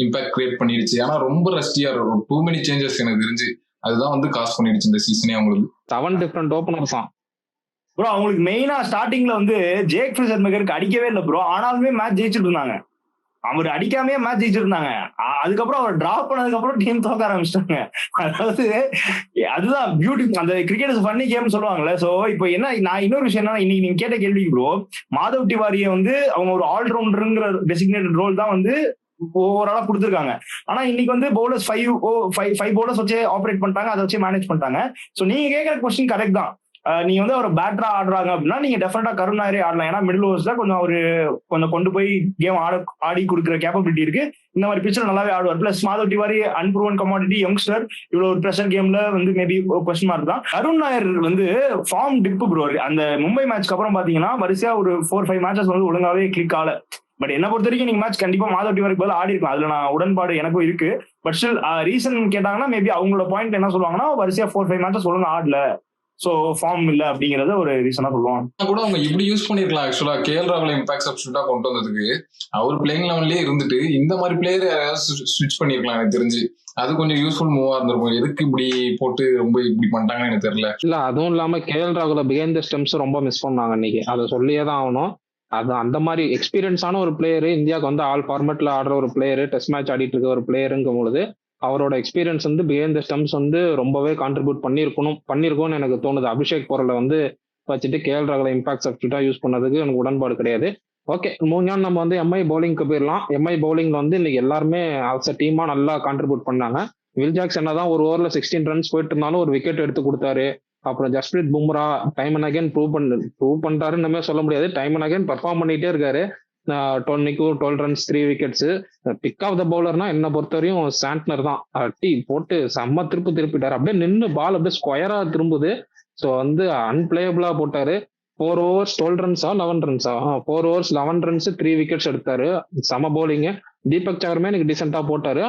இம்பாக்ட் கிரியேட் பண்ணிடுச்சு. ஆனா ரொம்ப ரஸ்டியா இருக்கும். டூ மெனி சேஞ்சஸ் எனக்கு தெரிஞ்சு அதுதான் வந்து காசு பண்ணிடுச்சு இந்த சீசனே அவங்களுக்கு. 7 டிஃபரெண்ட் ஓபனர்ஸ் தான் ப்ரோ. அவங்களுக்கு மெயினா ஸ்டார்டிங்ல வந்து ஜேக் ஃபிஷர் மேக்கருக்கு அடிக்கவே இல்லை ப்ரோ. ஆனாலுமே மேட்ச் ஜெயிச்சுட்டு இருந்தாங்க. அவர் அடிக்காமே மேட்ச் ஜெயிச்சிருந்தாங்க. அதுக்கப்புறம் அவர் டிராப் பண்ணதுக்கு அப்புறம் டீம் தோக்க ஆரம்பிச்சிட்டாங்க. அதாவது அதுதான் பியூட்டி, அந்த கிரிக்கெட் இஸ் ஃபன்னி கேம் சொல்லுவாங்கல்ல. சோ இப்போ என்ன, நான் இன்னொரு விஷயம் என்ன, இன்னைக்கு நீங்க கேட்ட கேள்விக்கு ப்ரோ, மாதவ் திவாரியை வந்து அவங்க ஒரு ஆல்ரவுண்டருங்கிற டெசிக்னேட்டட் ரோல் தான் வந்து ஓவராலா கொடுத்துருக்காங்க. ஆனா இன்னைக்கு வந்து பவுலர்ஸ் ஃபைவ் பவுலர்ஸ் வச்சு ஆப்ரேட் பண்ணிட்டாங்க, அதை வச்சு மேனேஜ் பண்ணிட்டாங்க. சோ நீங்க கேட்கிற கொஸ்டின் கரெக்ட் தான். நீங்க வந்து அவர் பேட்டரா ஆடுறாங்க அப்படின்னா நீங்க டெஃபினட்டா கருண் நாயரே ஆடலாம். ஏன்னா மிடில் ஓவர்ஸ்ல கொஞ்சம் அவரு கொஞ்சம் கொண்டு போய் கேம் ஆடி கொடுக்குற கேப்பபிலிட்டி இருக்கு. இந்த மாதிரி பிச்சர் நல்லாவே ஆடுவார். Plus Madhav Tiwari அன்ப்ரூவன் commodity youngster, இவ்வளவு ஒரு ப்ரெஷர் கேம்ல வந்து மேபி கொஸ்டின் மார்க் தான். கருண் நாயர் வந்து ஃபார்ம் டிப்பு ப்ரோ. அந்த மும்பை மேட்ச்க்கு அப்புறம் பாத்தீங்கன்னா வரிசையா ஒரு 4-5 மேட்சஸ் வந்து ஒழுங்காவே கிளிக் ஆகல. பட் என்ன பொறுத்த வரைக்கும் நீங்க மேட்ச் கண்டிப்பா மாதவ் திவாரிக்கு பதில் ஆடி இருக்கலாம், அதுல நான் உடன்பாடு எனக்கும் இருக்கு. பட் ஸ்டில் ரீசன் கேட்டாங்கன்னா மேபி அவங்களோட பாயிண்ட் என்ன சொல்லுவாங்கன்னா வரிசையா 4-5 மேட்சஸ் ஒழுங்கா ஆடல, சோ ஃபார்ம் இல்ல அப்படிங்கறத ஒரு ரீசனா சொல்லுவாங்க. கூட அவங்க இப்படி யூஸ் பண்ணிருக்கலாம். ஆக்சுவலா கேஎல் ராகுல் இம்பாக்ட் சப்ஸ்டியூட்டா கொண்டு வந்ததுக்கு அவர் பிளேயிங் லெவன்லயே இருந்துட்டு இந்த மாதிரி பிளேயர் ஸ்விட்ச் பண்ணிருக்கலாம். எனக்கு தெரிஞ்சு அது கொஞ்சம் யூஸ்ஃபுல் மூவா இருந்திருக்கும். எதுக்கு இப்படி போட்டு ரொம்ப இப்படி பண்ணிட்டாங்கன்னு எனக்கு தெரியல. இல்ல அதுவும் இல்லாம கேஎல் ராகுல பிஹைண்ட் த ஸ்டெம்ஸ் ரொம்ப மிஸ் பண்ணாங்க இன்னைக்கு, அதை சொல்லியே தான் ஆகணும். அது அந்த மாதிரி எக்ஸ்பீரியன்ஸான ஒரு பிளேயரு, இந்தியாவுக்கு வந்து ஆல் ஃபார்மேட்ல ஆடுற ஒரு பிளேயரு, டெஸ்ட் மேட்ச் ஆடிட்டு இருக்க ஒரு பிளேயருங்கும் பொழுது அவரோட எக்ஸ்பீரியன்ஸ் வந்து பிஹைண்ட் த ஸ்டெம்ஸ் வந்து ரொம்பவே கான்ட்ரிபியூட் பண்ணிருக்கும்னு எனக்கு தோணுது. அபிஷேக் போரலை வந்து வச்சுட்டு கேஎல் ராகுல இம்பாக்ட் சப்ஸ்டியூட்டா யூஸ் பண்ணதுக்கு எனக்கு உடன்பாடு கிடையாது. ஓகே, மூணாவது நம்ம வந்து எம்ஐ பவுலிங்க்கு போயிடலாம். எம்ஐ பவுலிங்ல வந்து இன்னைக்கு எல்லாருமே அஸ் அ டீமா நல்லா கான்ட்ரிபியூட் பண்ணாங்க. வில் ஜாக்ஸ் என்னதான் ஒரு ஓவர்ல 16 ரன்ஸ் போயிட்டு இருந்தாலும் ஒரு விக்கெட் எடுத்து கொடுத்தாரு. அப்புறம் Jasprit Bumrah time and again prove பண்ணிட்டாருன்னு சொல்ல முடியாது, டைம் அண்ட் அகைன் பெர்ஃபார்ம் பண்ணிட்டே இருக்காரு. 12 runs 3 wickets. Pick of the பவுலர்னா என்ன பொறுத்தவரையும் சாண்ட்னர் தான். டீ போட்டு செம்ம திருப்பிட்டாரு, அப்படியே நின்று பால் அப்படியே ஸ்கொயரா திரும்புது. ஸோ வந்து அன்பிளேயபிளா போட்டாரு. 4 overs 12 ரன்ஸா 11 ரன்ஸா 4 overs 11 ரன்ஸ் 3 விக்கெட்ஸ் எடுத்தாரு. செம பவுலிங். தீபக் சகருமே எனக்கு டீசெண்டா போட்டாரு.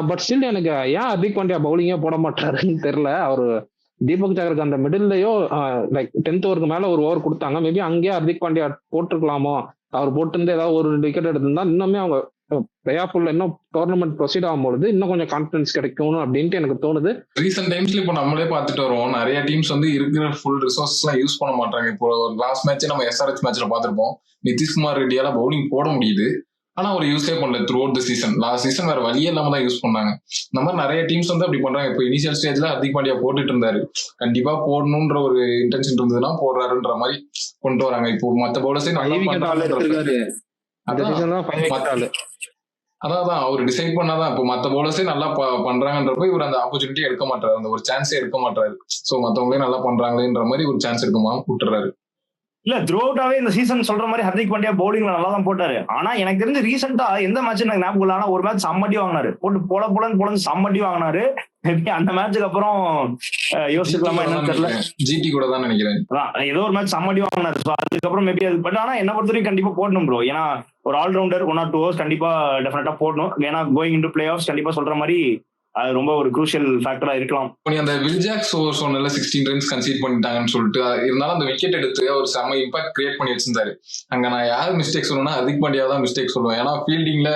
பட் ஸ்டில் எனக்கு ஏன் ஹர்திக் பாண்டியா பவுலிங்கே போட மாட்டாருன்னு தெரியல. அவரு தீபக் சகருக்கு அந்த மிடில்லையோ லைக் 10th ஓவருக்கு மேல ஒரு ஓவர் கொடுத்தாங்க, மேபி அங்கேயே ஹர்திக் பாண்டியா போட்டிருக்கலாமோ. அவர் போட்டு ஏதாவது ஒரு விக்கெட் எடுத்திருந்தா இன்னுமே அவங்க பிளே ஆஃப்ல இன்னும் டோர்னமெண்ட் ப்ரொசீட் ஆகும்போது இன்னும் கொஞ்சம் கான்ஃபிடன்ஸ் கிடைக்கும் அப்படின்ட்டு எனக்கு தோணுது. ரீசெண்ட் டைம்ஸ்ல இப்போ நம்மளே பார்த்துட்டு வரோம், நிறைய டீம்ஸ் வந்து இருக்கிற ஃபுல் ரிசோர்சஸ் எல்லாம் யூஸ் பண்ண மாட்டாங்க. இப்போ லாஸ்ட் மேட்சே நம்ம எஸ்ஆர்எச் மேட்ச்ல பார்த்திருப்போம், நிதிஷ்குமார் ரெட்டியால பவுலிங் போட முடியுது, ஆனா அவர் யூஸே பண்ணல through out the season. Last season வேற வழியே இல்லாம தான் யூஸ் பண்ணாங்க. இந்த மாதிரி நிறைய டீம்ஸ் வந்து அப்படி பண்றாங்க. இப்போ இனிஷியல் ஸ்டேஜ்ல ஹர்திக் பாண்டியா போட்டுட்டு இருந்தாரு, கண்டிப்பா போடணும்ன்ற ஒரு இன்டென்ஷன் இருந்ததுன்னா போடுறாருன்ற மாதிரி கொண்டு வராங்க. இப்போ மத்த பவுலர்ஸே நல்லா பண்றாங்க. அதான் அவர் டிசைட் பண்ணாதான் இப்போ மத்த பவுலர்ஸே நல்லா பண்றாங்கன்றப்போ இவர் அந்த ஆப்பர்ச்சுனிட்டி எடுக்க மாட்டாரு, அந்த ஒரு சான்ஸே எடுக்க மாட்டாரு. சோ மத்தவங்களே நல்லா பண்றாங்களேன்ற மாதிரி ஒரு சான்ஸ் எடுக்குமா விட்டுறாரு. இல்ல த்ரூ அவுட்டாவே இந்த சீசன் சொல்ற மாதிரி ஹர்திக் பாண்டியா பவுலிங்ல நல்லா தான் போட்டாரு. ஆனா எனக்கு தெரிஞ்சு ரீசெண்டா எந்த மேட்ச் எனக்கு ஞாபகம் இல்லை, ஆனா ஒரு மேட்ச் சம்மட்டி வாங்கினாரு, போட்டு போலன்னு சம்மட்டி வாங்கினாரு. அந்த மேட்சுக்கு அப்புறம் யோசிக்கலாமா என்னன்னு தெரியல, ஜிடி கூட தான் நினைக்கிறேன். ஏதோ ஒரு மேட்ச் சம்மட்டி வாங்கினாரு. அதுக்கப்புறம் மேபி அது, பட் ஆனா என்ன பொறுத்த வரைக்கும் கண்டிப்பா போடணும் ப்ரோ. ஏன்னா ஒரு ஆல்ரவுண்டர் 1 or 2 overs கண்டிப்பா டெஃபினட்டா போடணும். ஏன்னா கோயிங் இன்டு பிளே ஆஃப்ஸ் கண்டிப்பா சொல்ற மாதிரி அது ரொம்ப ஒரு குரூஷியல் ஃபேக்டரா இருக்கலாம். அந்த வில் ஜாக்ஸ் சொன்னல 16 ரன்ஸ் கன்சீட் பண்ணிட்டாங்கன்னு சொல்லிட்டு இருந்தாலும் அந்த விக்கெட் எடுத்து ஒரு செம இம்பாக்ட் கிரியேட் பண்ணி வச்சிருந்தாரு. அங்க நான் யார் மிஸ்டேக் சொல்லணும்னா ஹர்திக் பாண்டியா தான் மிஸ்டேக் சொல்லுவேன். ஏன்னா ஃபீல்டிங்ல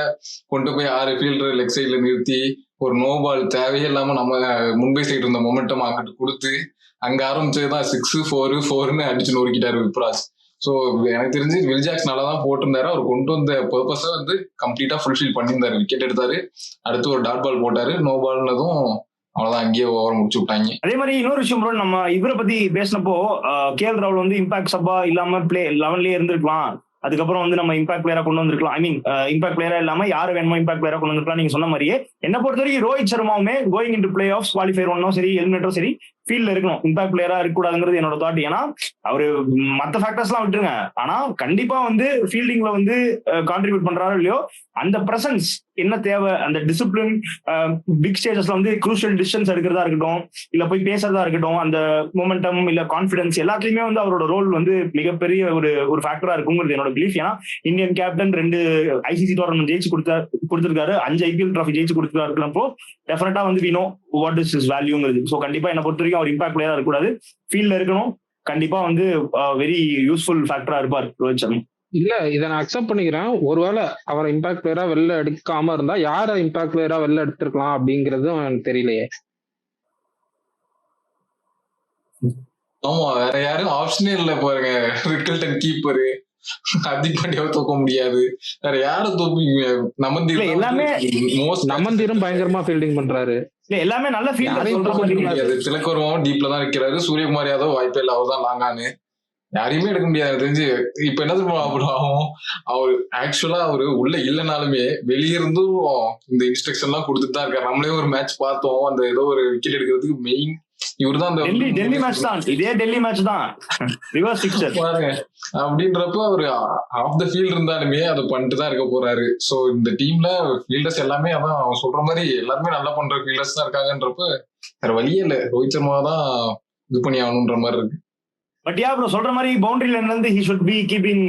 கொண்டு போய் 6 ஃபீல்டர் லெக் சைட்ல நிறுத்தி ஒரு நோ பால் தேவையே இல்லாம நம்ம மும்பை சைடு இருந்த மொமெண்டம் அங்கிட்டு கொடுத்து அங்க ஆரம்பிச்சதுதான் 6-4-4ன்னு அடிச்சு நொறுக்கிட்டாரு விப்ராஜ். ஸோ எனக்கு தெரிஞ்சு வில் ஜாக்ஸ் நல்லா தான் போட்டிருந்தாரு. அவர் கொண்டு வந்த பர்பஸை வந்து கம்ப்ளீட்டா ஃபுல்ஃபில் பண்ணியிருந்தாரு. விக்கெட் எடுத்தாரு, அடுத்து ஒரு டாட் பால் போட்டாரு, நோ பால்னதும் அவ்வளவுதான், அங்கேயே ஓவர் முடிச்சு விட்டாங்க. அதே மாதிரி இன்னொரு விஷயம் ப்ரோ, நம்ம இவரை பத்தி பேசினப்போ கேஎல் ராகுல் வந்து இம்பாக்ட் சப்பா இல்லாம பிளே 11லயே இருந்திருக்கலாம், அதுக்கப்புறம் வந்து நம்ம இம்பாக்ட் பிளேயரா கொண்டு வந்திருக்கலாம். ஐ மீன் இம்பாக்ட் பிளேயரா இல்லாம யாரு வேணுமோ இம்பாக்ட் பிளேயரா கொண்டு வந்திருக்கலாம். நீங்க சொன்ன மாதிரியே என்ன பொறுத்த வரைக்கும் ரோஹித் சர்மாவுமே going into playoff qualifier 1 சரி எலிமினேட்டரும் சரி ஃபீல்ட்ல இருக்கணும், இம்பாக்ட் பிளேயரா இருக்கக்கூடாதுங்கிறது என்னோட தாட். ஏன்னா அவரு மத்த ஃபேக்டர்ஸ் எல்லாம் விட்டுருங்க, ஆனா கண்டிப்பா வந்து ஃபீல்டிங்ல வந்து கான்ட்ரிபியூட் பண்றாரோ இல்லையோ அந்த பிரசன்ஸ் என்ன தேவை, அந்த டிசிப்ளின் பிக் ஸ்டேஜஸ்ல வந்து குரூஷியல் டிசிஷன்ஸ் எடுக்கிறதா இருக்கட்டும், இல்ல போய் பேசுறதா இருக்கட்டும், அந்த மொமெண்டம் இல்ல கான்பிடன்ஸ் எல்லாத்துலயுமே வந்து அவரோட ரோல் வந்து மிகப்பெரிய ஒரு ஃபேக்டரா இருக்குங்கிறது என்னோட பிலீஃப். ஏன்னா இந்தியன் கேப்டன் 2 ICC டோர்னமெண்ட் ஜெயிச்சு கொடுத்திருக்காரு, 5 IPL டிராஃபி ஜெயிச்சு கொடுத்துருக்காருப்போ டெஃபினட்டா வந்து we know what is is வேல்யூங்கிறது. ஸோ கண்டிப்பா என்ன பொறுத்த வரைக்கும் அவர் இம்பாக்ட் பிளேயரா இருக்கக்கூடாது, ஃபீல்ட்ல இருக்கணும். கண்டிப்பா வந்து வெரி யூஸ்ஃபுல் ஃபேக்டரா இருப்பார் ரோஹித் சர்மா. இல்ல இதை நான் அக்செப்ட் பண்ணிக்கிறேன். ஒருவேளை அவரை இம்பாக்ட் பிளேயரா வெளில எடுக்காம இருந்தா யாரை இம்பாக்ட் பிளேயரா வெளில எடுத்திருக்கலாம் அப்படிங்கறதும் எனக்கு தெரியலையே. ஆமா, வேற யாரும் ஆப்ஷனே இல்ல பாருங்க. ரிக்கல்டன் கீப்பரு ஹர்திக் பாண்டியாவை தூக்க முடியாது. வேற யாரை தூக்குவீங்க? நமந்தீர் இல்ல, எல்லாமே நமந்தீரும் பயங்கரமா ஃபீல்டிங் பண்றாரு. இல்ல எல்லாமே நல்ல யாரையும் ஃபீல்டர் தூக்க முடியாது. திலக்கவர்மாவும் டீப்ல தான் இருக்கிறாரு. சூரியகுமார் யாதவ் வாய்ப்பே இல்லை, அவர் தான் லாங்கானு. யாரையுமே எடுக்க முடியாது எனக்கு தெரிஞ்சு. இப்ப என்ன தெரியுமா ஆகும், அவரு ஆக்சுவலா அவரு உள்ள இல்லைனாலுமே வெளியிருந்தும் இந்த இன்ஸ்ட்ரக்ஷன் எல்லாம் கொடுத்துட்டு தான் இருக்காரு. நம்மளே ஒரு மேட்ச் பார்த்தோம், அந்த ஏதோ ஒரு விக்கெட் எடுக்கிறதுக்கு மெயின் இவர் தான். டெல்லி மேட்ச் தான், இதே டெல்லி மேட்ச் தான், ரிவர்ஸ் பிக்சர் பாருங்க. அப்படின்றப்ப அவரு ஆஃப் த ஃபீல்ட் இருந்தாலுமே அதை பண்ணிட்டு தான் இருக்க போறாரு. சோ இந்த டீம்ல ஃபீல்டர்ஸ் எல்லாமே அதான் அவன் சொல்ற மாதிரி எல்லாருமே நல்லா பண்ற ஃபீல்டர்ஸ் தான் இருக்காங்கன்றப்ப வேற வழியே இல்லை, ரோஹித் சர்மா தான் இது பண்ணி ஆகணுன்ற மாதிரி இருக்கு. பட் யா ப்ரோ சொல்ற மாதிரி பவுண்டரி லைன்ல இருந்து he should be keeping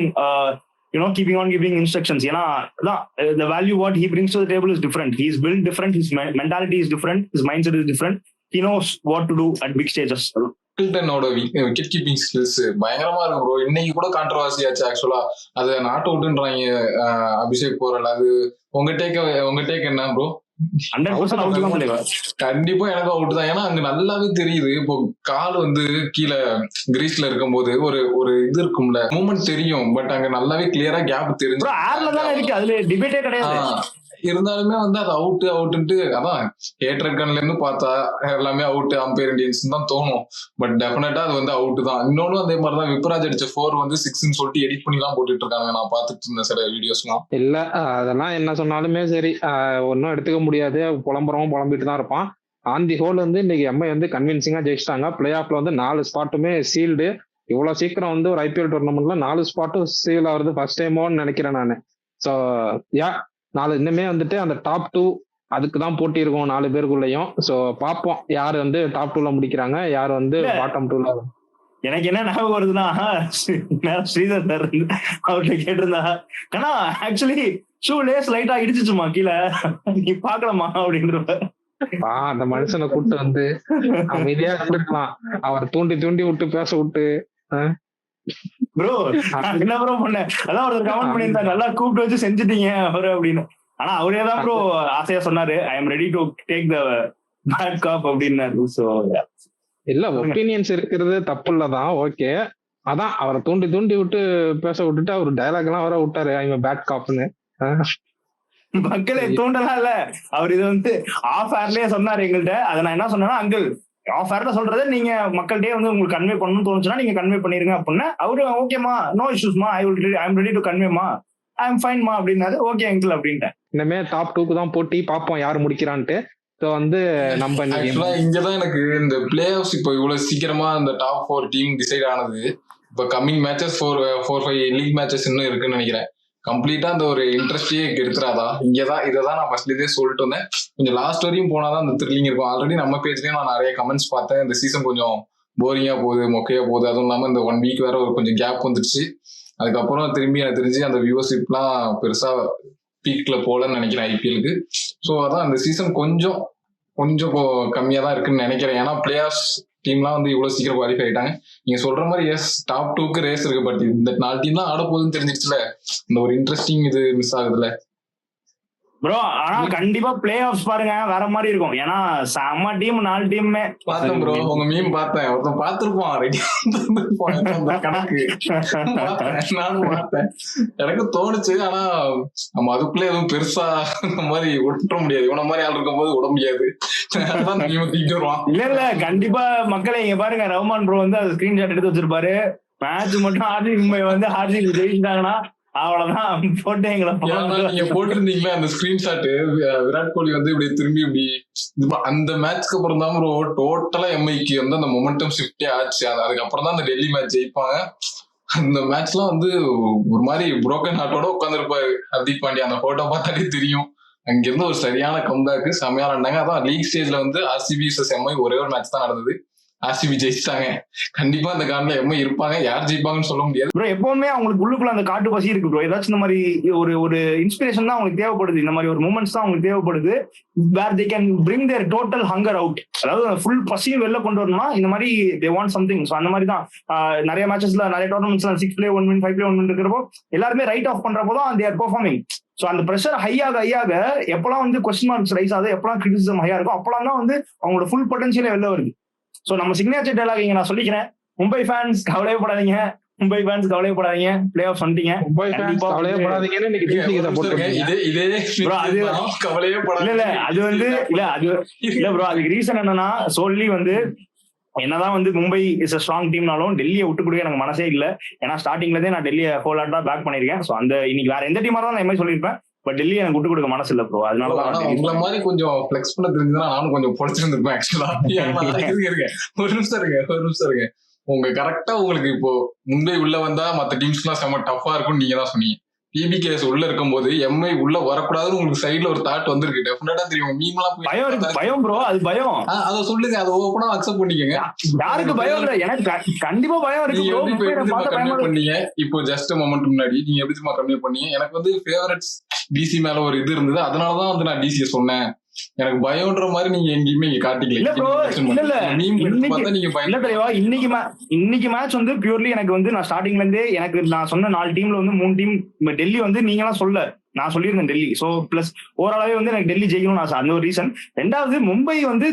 keeping on giving instructions. ஏன்னா அதான் the value what he brings to the table is different. He is built different, his mentality is different, his mindset is different. He knows what to do at big stages. மிடில்டனோட wicketkeeping skills பயங்கரமா இருக்கும் bro. இன்னைக்கு கூட controversy ஆச்சு ஆக்சுவலா, அது not அவுட்ன்றாங்க Abhishek borewell. அது உங்க டேக் என்ன ப்ரோ? 100% அவுட் தான் பண்ணுவார். கண்டிப்பா எனக்கு அவுட் தான். ஏன்னா அங்க நல்லாவே தெரியுது, இப்போ கால் வந்து கீழே கிரீஸ்ல இருக்கும் போது ஒரு இது இருக்கும்ல, மூமெண்ட் தெரியும். பட் அங்க நல்லாவே கிளியரா கேப் தெரிஞ்சு ஏர்ல தான் இருக்கு, அதுல டிபேட்டே கிடையாது. இருந்தாலுமே வந்து அது அவுட்டுன்ட்டு அதான் ஏட்ரட் கன்ல இருந்து பார்த்தா எல்லாமே அவுட் அம்பையர் இண்டியன்ஸ் தான் தோணும். பட் டெஃபினட்டா அது வந்து அவுட் தான். இன்னொன்னு அதே மாதிரிதான் விப்ராஜ் அடிச்ச 4 வந்து 6ன்னு சொல்லிட்டு எடிட் பண்ணி எல்லாம் போட்டுட்டு இருக்காங்க. நான் பாத்துட்டு இருந்தேன் சில வீடியோஸ்லாம். இல்ல அதெல்லாம் என்ன சொன்னாலுமே சரி, ஒன்னும் எடுத்துக்க முடியாது. புலம்பிட்டு தான் இருப்பான். ஆன் தி ஹோல் வந்து இன்னைக்கு எம்ஐ வந்து கன்வின்சிங்கா ஜெயிச்சிட்டாங்க. பிளே ஆஃப்ல வந்து 4 ஸ்பாட்டுமே சீல்டு. இவ்வளவு சீக்கிரம் வந்து ஒரு ஐபிஎல் டூர்னமெண்ட்ல 4 ஸ்பாட்டும் சீல் ஆகுறது ஃபர்ஸ்ட் டைமோன்னு நினைக்கிறேன் நான். ஸோ இன்னுமே வந்துட்டு அந்த டாப் 2 அதுக்கு தான் போட்டி இருக்கும் 4 பேருக்குள்ளயும். ஸோ பார்ப்போம் யார் வந்து டாப் 2ல முடிக்கிறாங்க, யார் வந்து பாட்டம் 2ல. எனக்கு என்ன ஞாபகம் வருதுன்னா, ஸ்ரீதர் சார் அவர்கிட்ட கேட்டிருந்தா, ஆனா ஆக்சுவலி ஷூ லேஸ் லைட்டா இடிச்சுச்சுமா கீழே, நீ பாக்கலாமா அப்படின்ற. அந்த மனுஷனை கூப்பிட்டு வந்து அமைதியா இருந்துக்கலாம், அவர் தூண்டி விட்டு பேச விட்டு. ப்ரோ என்ன ப்ரோ பண்ண, அதான் ஒரு கமெண்ட் பண்ணியிருந்தாங்க, நல்லா கூப்பிட்டு வச்சு செஞ்சுட்டீங்க அவரு அப்படின்னு. ஆனா அவரே தான் ப்ரோ ஆசையா சொன்னாரு, I am ready to take the bat cap அப்படின்னாரு. சோ இல்ல ஒப்பீனியன்ஸ் இருக்கிறது தப்பு இல்லதான், ஓகே. அதான் அவரை தூண்டி விட்டு பேச விட்டுட்டு அவர் டயலாக் எல்லாம் வர விட்டாரு, ஐ பேட் காப்னு. மக்களை தூண்டலாம் இல்ல, அவர் இது வந்து ஆஃப் ஏர்லயே சொன்னாரு எங்கள்கிட்ட. அதை நான் என்ன சொன்னேன்னா, அங்கிள் ஆஃப் ஏர்ல சொல்றதை நீங்க மக்கள்கிட்டே வந்து உங்களுக்கு கன்வே பண்ணணும்னு தோணுச்சுன்னா நீங்க கன்வே பண்ணிருங்க அப்படின்னு. அவரு ஓகேமா, நோ இஷ்யூஸ்மா, ஐ எம் ரெடி டு கன்வேமா, ஐ எம் ஃபைன்மா அப்படின்னாரு. ஓகே அங்கிள் அப்படின்ட்டேன். இனிமே டாப் 2க்கு தான் போட்டி, பார்ப்போம் யாரு முடிக்கிறான்ட்டு. ஸோ வந்து நம்ம இங்கதான் எனக்கு இந்த பிளே ஆஃப்ஸ் இப்போ இவ்வளவு சீக்கிரமா இந்த டாப் 4 டீம் டிசைட் ஆனது. இப்போ கம்மிங் மேட்சஸ் 4-5 லீக் மேட்சஸ் இன்னும் இருக்குன்னு நினைக்கிறேன். கம்ப்ளீட்டா அந்த ஒரு இன்ட்ரெஸ்டே எடுத்துறாதா? இதான் நான் ஃபர்ஸ்ட்லேயே சொல்லிட்டு வந்தேன், கொஞ்சம் லாஸ்ட் வரையும் போனாதான் அந்த த்ரில்லிங் இருக்கும். ஆல்ரெடி நம்ம பேஜ்லயே நான் நிறைய கமெண்ட்ஸ் பார்த்தேன், இந்த சீசன் கொஞ்சம் போரிங்கா போகுது, மொக்கையா போகுது. அதுவும் இல்லாம இந்த 1 வீக் வேற ஒரு கொஞ்சம் கேப் வந்துருச்சு. அதுக்கப்புறம் திரும்பி எனக்கு தெரிஞ்சு அந்த வியூவர்ஷிப்லாம் பெருசா பீக்ல போலன்னு நினைக்கிறேன் ஐபிஎலுக்கு. ஸோ அதான் இந்த சீசன் கொஞ்சம் கம்மியா தான் இருக்குன்னு நினைக்கிறேன். ஏன்னா பிளேயர்ஸ் டீம்லாம் வந்து இவ்வளவு சீக்கிரம் குவாலிஃபை ஆயிட்டாங்க. நீங்க சொல்ற மாதிரி எஸ் டாப் 2க்கு ரேஸ் இருக்கு, பட் இந்த 4 டீம் தான் ஆட போகுதுன்னு தெரிஞ்சிருச்சுல, இந்த ஒரு இன்ட்ரெஸ்டிங் இது மிஸ் ஆகுதுல ப்ரோ. ஆனா கண்டிப்பா பிளே ஆஃப்ஸ் பாருங்க வேற மாதிரி இருக்கும். ஏன்னா செம்ம டீம் 4 டீமுமே பார்த்தேன் ப்ரோ. உங்க மீம் பார்த்தேன், ஒருத்தன் பார்த்திருப்பான் ரெடி கணக்கு நானும் பார்த்தேன். எனக்கு தோணுச்சு, ஆனா நம்ம அதுக்குள்ள எதுவும் பெருசா இந்த மாதிரி ஒட்ட முடியாது. இவன மாதிரி ஆள் இருக்கும் போது விட முடியாது. இல்ல கண்டிப்பா மக்களே இங்க பாருங்க, ரஹ்மான் ப்ரோ வந்து அது ஸ்கிரீன்ஷாட் எடுத்து வச்சிருப்பாரு. மேட்ச் மட்டும் ஆர்சிபி மும்பை வந்து ஆர்சிபி ஜெயிச்சிட்டாங்கன்னா அவ்வளவுதான் போட்டு எங்களை நீங்க போட்டிருந்தீங்களா அந்த ஸ்கிரீன்ஷாட். விராட் கோலி வந்து இப்படி திரும்பி இப்படி அந்த மேட்ச்க்கு அப்புறம் தான் ப்ரோ டோட்டலா எம்ஐக்கு வந்து அந்த மொமெண்டம் ஷிஃப்டே ஆச்சு. அதுக்கப்புறம் தான் அந்த டெல்லி மேட்ச் ஜெயிப்பாங்க. அந்த மேட்ச்லாம் வந்து ஒரு மாதிரி புரோக்கன் ஹார்ட்டோட உட்காந்துருப்பாரு ஹர்திக் பாண்டியா. அந்த போட்டோ பார்த்தாலே தெரியும். அங்கிருந்து ஒரு சரியான கம்பேக், செம்மையா இருந்தாங்க. அதான் லீக் ஸ்டேஜ்ல வந்து ஆர்சிபி எம்ஐ ஒரே ஒரு மேட்ச் தான் நடந்தது, ஆர்சிபி ஜெயிச்சிட்டாங்க. கண்டிப்பா அந்த காரணம் எம்ஐ இருப்பாங்க, யார் ஜெயிப்பாங்கன்னு சொல்ல முடியாது ப்ரோ. எப்பவுமே அவங்களுக்கு உள்ளுக்குள்ள அந்த காட்டு பசி இருக்கு ப்ரோ. ஏதாச்சும் இந்த மாதிரி ஒரு இன்ஸ்பிரேஷன் தான் அவங்களுக்கு தேவைப்படுது, இந்த மாதிரி ஒரு மூமெண்ட்ஸ் தான் அவங்களுக்கு தேவைப்படுது. Where they can bring their total hunger out. அதாவது ஃபுல் பசியும் வெளில கொண்டு வரணும்னா இந்த மாதிரி தே வாண்ட் சம்திங். ஸோ அந்த மாதிரி தான் நிறைய மேட்சஸ்ல நிறைய டோர்னமெண்ட்ஸ்ல 6 play 1 win 5 play 1 win இருக்கிறப்போ எல்லாருமே ரைட் ஆஃப் பண்றப்போ தான் தே ஆர் பெர்ஃபார்மிங். ஸோ அந்த ப்ரெஷர் ஹையாக எப்பெல்லாம் வந்து கொஸ்டின் மார்க்ஸ் ரைஸ் ஆகுது, எப்பெல்லாம் கிரிட்டிசிசம் ஹையா இருக்கும், அப்பெல்லாம் தான் வந்து அவங்களோட ஃபுல் பொட்டன்ஷியலே வெளில வருது. ஸோ நம்ம சிக்னேச்சர் டைலாக் இங்க நான் சொல்லிக்கிறேன், மும்பை ஃபேன்ஸ் கவலையப்படாதீங்க, மும்பை ஃபேன்ஸ் கவலைப்படாதீங்க, பிளே ஆஃப் வந்துட்டீங்க. மும்பை fans கண்டிப்பா வந்து- கவலையப்படாதீங்கன்னு இன்னைக்கு DC க்கு support பண்றீங்க. இதே Bro, அது- கவலையே இல்ல படாது. இல்ல அது வந்து இல்ல ப்ரோ, அதுக்கு ரீசன் என்னன்னா சொல்லி வந்து என்னதான் வந்து மும்பை இஸ் a ஸ்ட்ராங் டீம்னாலும் டெல்லியை விட்டு கொடுக்க எனக்கு மனசே இல்ல. ஏன்னா ஸ்டார்டிங்ல இருந்தே நான் டெல்லியை ஹோல் ஹார்ட்டா பேக் பண்ணிருக்கேன். சோ அந்த இன்னைக்கு வேற எந்த டீமா தான் நான் மாதிரி சொல்லியிருப்பேன். பட் டெல்லி எனக்கு விட்டு கொடுக்க மனசு இல்ல ப்ரோ. ஆனா அதனாலதான் உங்களை மாதிரி கொஞ்சம் flex பண்ண தெரிஞ்சுதான் நானும் கொஞ்சம் பொழைச்சிருந்திருப்பேன் ஆக்சுவலா. ஒரு நிமிஷம் இருங்க. உங்க கரெக்டா உங்களுக்கு இப்போ மும்பை உள்ள வந்தா மத்த டீம்ஸ் எல்லாம் செம்ம டஃபா இருக்கும்னு நீங்க தான் சொன்னீங்க. PBKS உள்ள இருக்கும் போது எம்ஐ உள்ள வரக்கூடாதுன்னு உங்களுக்கு சைடுல ஒரு தாட் வந்திருக்கு. டெஃபினட்டா தெரியும். மீம்லாம் பயம் இருக்கு, பயம் ப்ரோ, அது பயம். அத சொல்லுங்க, அதை ஓப்பனா அக்செப்ட் பண்ணிக்கங்க. யாருக்கு பயம் இல்ல, எனக்கு கண்டிப்பா பயம் இருக்கு நீங்க ப்ரோ. எப்படி மும்பை நான் பார்த்த கன்வே பயமா இருக்கு. பண்ணீங்க? இப்போ ஜஸ்ட் மொமெண்ட் முன்னாடி நீங்க எப்படி கன்வே பண்ணீங்க? எனக்கு வந்து ஃபேவரட்ஸ் டிசி மேல ஒரு இது இருந்தது, அதனாலதான் வந்து நான் டிசியை சொன்னேன். எனக்கு பயம்ன்ற மாதிரி நீங்க எங்கேயுமே இங்க காட்டிக்கல. இல்ல bro, இல்ல. மீம் இன்னைக்கு- பார்த்தா நீங்க இல்ல பயம். தெரியவா, இன்னைக்கு மேட்ச் வந்து பியூர்லி எனக்கு வந்து நான் ஸ்டார்டிங்ல இருந்தே எனக்கு நான் சொன்ன 4 டீம்ல வந்து 3 டீம் டெல்லி வந்து நீங்க எல்லாம் சொல்ல நான் சொல்லியிருந்தேன் டெல்லி. சோ பிளஸ் ஓவராலாவே வந்து எனக்கு டெல்லி ஜெயிக்கணும்னு ஆசை. அந்த ஒரு ரீசன். ரெண்டாவது மும்பை வந்து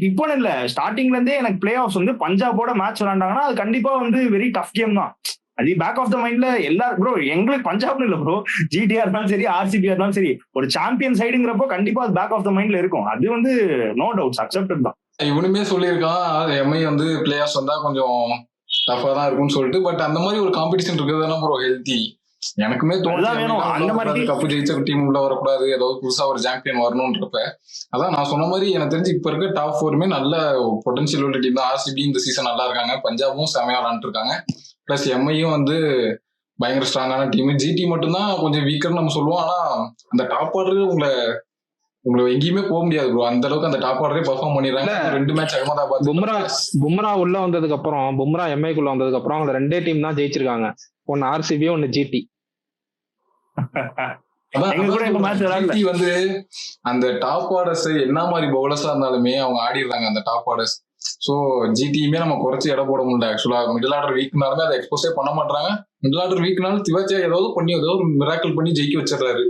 இப்போ இல்ல, ஸ்டார்டிங்ல இருந்தே எனக்கு பிளே ஆஃப்ஸ் வந்து பஞ்சாபோட மேட்ச் விளையாண்டாங்கன்னா அது கண்டிப்பா வந்து வெரி டஃப் கேம் தான். அது பேக் ஆஃப் த மைண்ட்ல எல்லாரும் ப்ரோ, எங்களுக்கு பஞ்சாப்னு இல்ல ப்ரோ, ஜிடிஆர் இருந்தாலும் சரி, ஆர்சிபி இருந்தாலும் சரி, ஒரு சாம்பியன் சைடுங்கிறப்போ கண்டிப்பா அது பேக் ஆஃப் த மைண்ட்ல இருக்கும். அது வந்து நோ டவுட்ஸ் அக்செப்டட் தான். இவனுமே சொல்லியிருக்கான் எம்ஐ வந்து பிளேயர்ஸ் வந்தா கொஞ்சம் டஃபா தான் இருக்கும்னு சொல்லிட்டு. பட் அந்த மாதிரி ஒரு காம்படிஷன் இருக்கிறது தானே ப்ரோ ஹெல்த்தி. எனக்குமே அதுதான் வேணும். அந்த மாதிரி கப்பு ஜெயிச்ச டீம் உள்ள வரக்கூடாது, ஏதாவது புதுசா ஒரு சாம்பியன் வரணும்ன்றப்ப அதான் நான் சொன்ன மாதிரி எனக்கு தெரிஞ்சு இப்ப இருக்க டாப் 4மே நல்ல பொட்டன்ஷியல் உள்ள டீம் தான். ஆர்சிபி இந்த சீசன் நல்லா இருக்காங்க, பஞ்சாபும் செமையா விளாண்டு இருக்காங்க, பிளஸ் எம்ஐயும் வந்து பயங்கர ஸ்ட்ராங்கான டீம். ஜிடி மட்டும்தான் கொஞ்சம் வீக்கர்னு நம்ம சொல்லுவோம். ஆனா அந்த டாப் ஆர்டர் உங்களை எங்கேயுமே போக முடியாது ப்ரோ. அந்த அளவுக்கு அந்த டாப் ஆர்டரே பெர்ஃபார்ம் பண்ணிடுறாங்க. 2 மேட்ச் அகமதாபாத் பும்ரா உள்ள வந்ததுக்கு அப்புறம், பும்ரா எம்ஐக்குள்ள வந்ததுக்கு அப்புறம் அவங்க 2 டீம் தான் ஜெயிச்சிருக்காங்க. ஒன்னு ஆர்சிபி, ஒன்னு ஜிடி. வந்து அந்த டாப் ஆர்டர்ஸ் என்ன மாதிரி பவுலர்ஸா இருந்தாலுமே அவங்க ஆடிடுறாங்க அந்த டாப் ஆர்டர்ஸ். சோ ஜிடியுமே நம்ம குறைச்சி இட போட முடியல. ஆக்சுவலா மிடில் ஆர்டர் வீக்னாலுமே அதை எக்ஸ்போஸே பண்ண மாட்டாங்க. மிடில் ஆர்டர் வீக்னாலும் திவாச்சியா ஏதாவது ஒரு மிராக்கிள் பண்ணி ஜெயிக்க வச்சிடறாரு.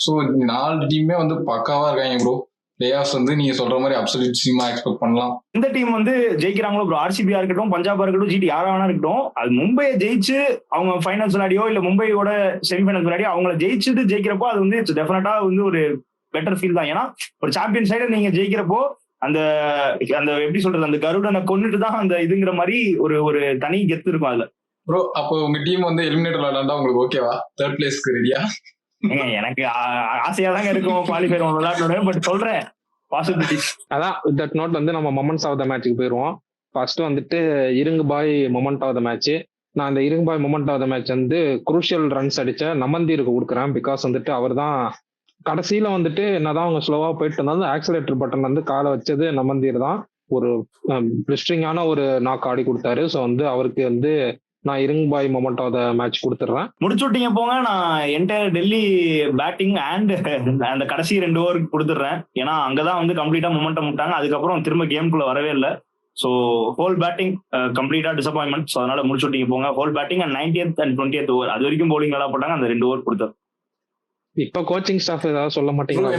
சோ 4 டீமே வந்து பக்காவா இருக்காங்க ப்ரோ. பிளே ஆஃப்ஸ் வந்து நீங்க சொல்ற மாதிரி அப்சல்யூட் டீமா எக்ஸ்பெக்ட் பண்ணலாம். இந்த டீம் வந்து ஜெயிக்கிறாங்களோ ப்ரோ, ஆர்சிபியா இருக்கட்டும், பஞ்சாபா இருக்கட்டும், ஜிடி யாரா வேணா இருக்கட்டும், அது மும்பையை ஜெயிச்சு அவங்க ஃபைனல்ஸ் விளையாடியோ இல்ல மும்பையோட செமிஃபைனல்ஸ் விளையாடியோ அவங்கள ஜெயிச்சுட்டு ஜெயிக்கிறப்போ அது வந்து டெஃபினட்டா வந்து ஒரு பெட்டர் ஃபீல் தான். ஏன்னா ஒரு சாம்பியன் சைடு நீங்க ஜெயிக்கிறப்போ அந்த அந்த எப்படி சொல்றது, அந்த கருடனை கொண்டுட்டு தான் அந்த இதுங்கிற மாதிரி ஒரு தனி கெத்து இருக்கும் அதுல. ப்ரோ அப்போ உங்க டீம் வந்து எலிமினேட்டர் விளையாண்டா உங்களுக்கு ஓகேவா? 3rd பிளேஸ்க்கு ரெடியா? எனக்கு ஆசையா தாங்க இருக்கும் குவாலிஃபை விளையாடணும். பட் சொல்றேன் பாசிபிலிட்டிஸ். அதான் தட் நோட் வந்து நம்ம மொமெண்ட்ஸ் ஆஃப் த மேட்சுக்கு போயிருவோம். ஃபர்ஸ்ட் வந்துட்டு இருங்கு பாய் மொமெண்ட் ஆஃப் த மேட்ச். நான் அந்த இருங்கு பாய் மொமெண்ட் ஆஃப் த மேட்ச் வந்து குரூஷியல் ரன்ஸ் அடிச்ச நமந்தீருக்கு கொடுக்குறேன். பிகாஸ் வந்துட்டு அவர் தான் கடைசியில வந்துட்டு என்னதான் அவங்க ஸ்லோவா போயிட்டு இருந்தாலும் ஆக்சிலேட்டர் பட்டன் வந்து காலை வச்சது நமந்தீர் தான். ஒரு பிளிஸ்டரிங்கான ஒரு நாக் ஆடி கொடுத்தாரு. ஸோ வந்து அவருக்கு வந்து நான் இருங்கு பாய் மொமெண்ட் ஆஃப் த மேட்ச் கொடுத்துட்றேன். முடிச்சு விட்டீங்க போங்க. நான் என்டையர் டெல்லி பேட்டிங் அண்ட் அந்த கடைசி 2 ஓவருக்கு கொடுத்துட்றேன். ஏன்னா அங்கதான் வந்து கம்ப்ளீட்டா மொமெண்டம் விட்டாங்க. அதுக்கப்புறம் திரும்ப கேம்குள்ள வரவே இல்லை. ஸோ ஹோல் பேட்டிங் கம்ப்ளீட்டா டிசப்பாயின்மெண்ட். ஸோ அதனால முடிச்சு விட்டீங்க போங்க. Whole batting and 90th and 20th over அது வரைக்கும் பவுலிங் நல்லா போட்டாங்க. அந்த 2 ஓவர் கொடுத்தாரு. இப்ப கோச்சிங் ஸ்டாஃப் ஏதாவது சொல்ல மாட்டீங்களா?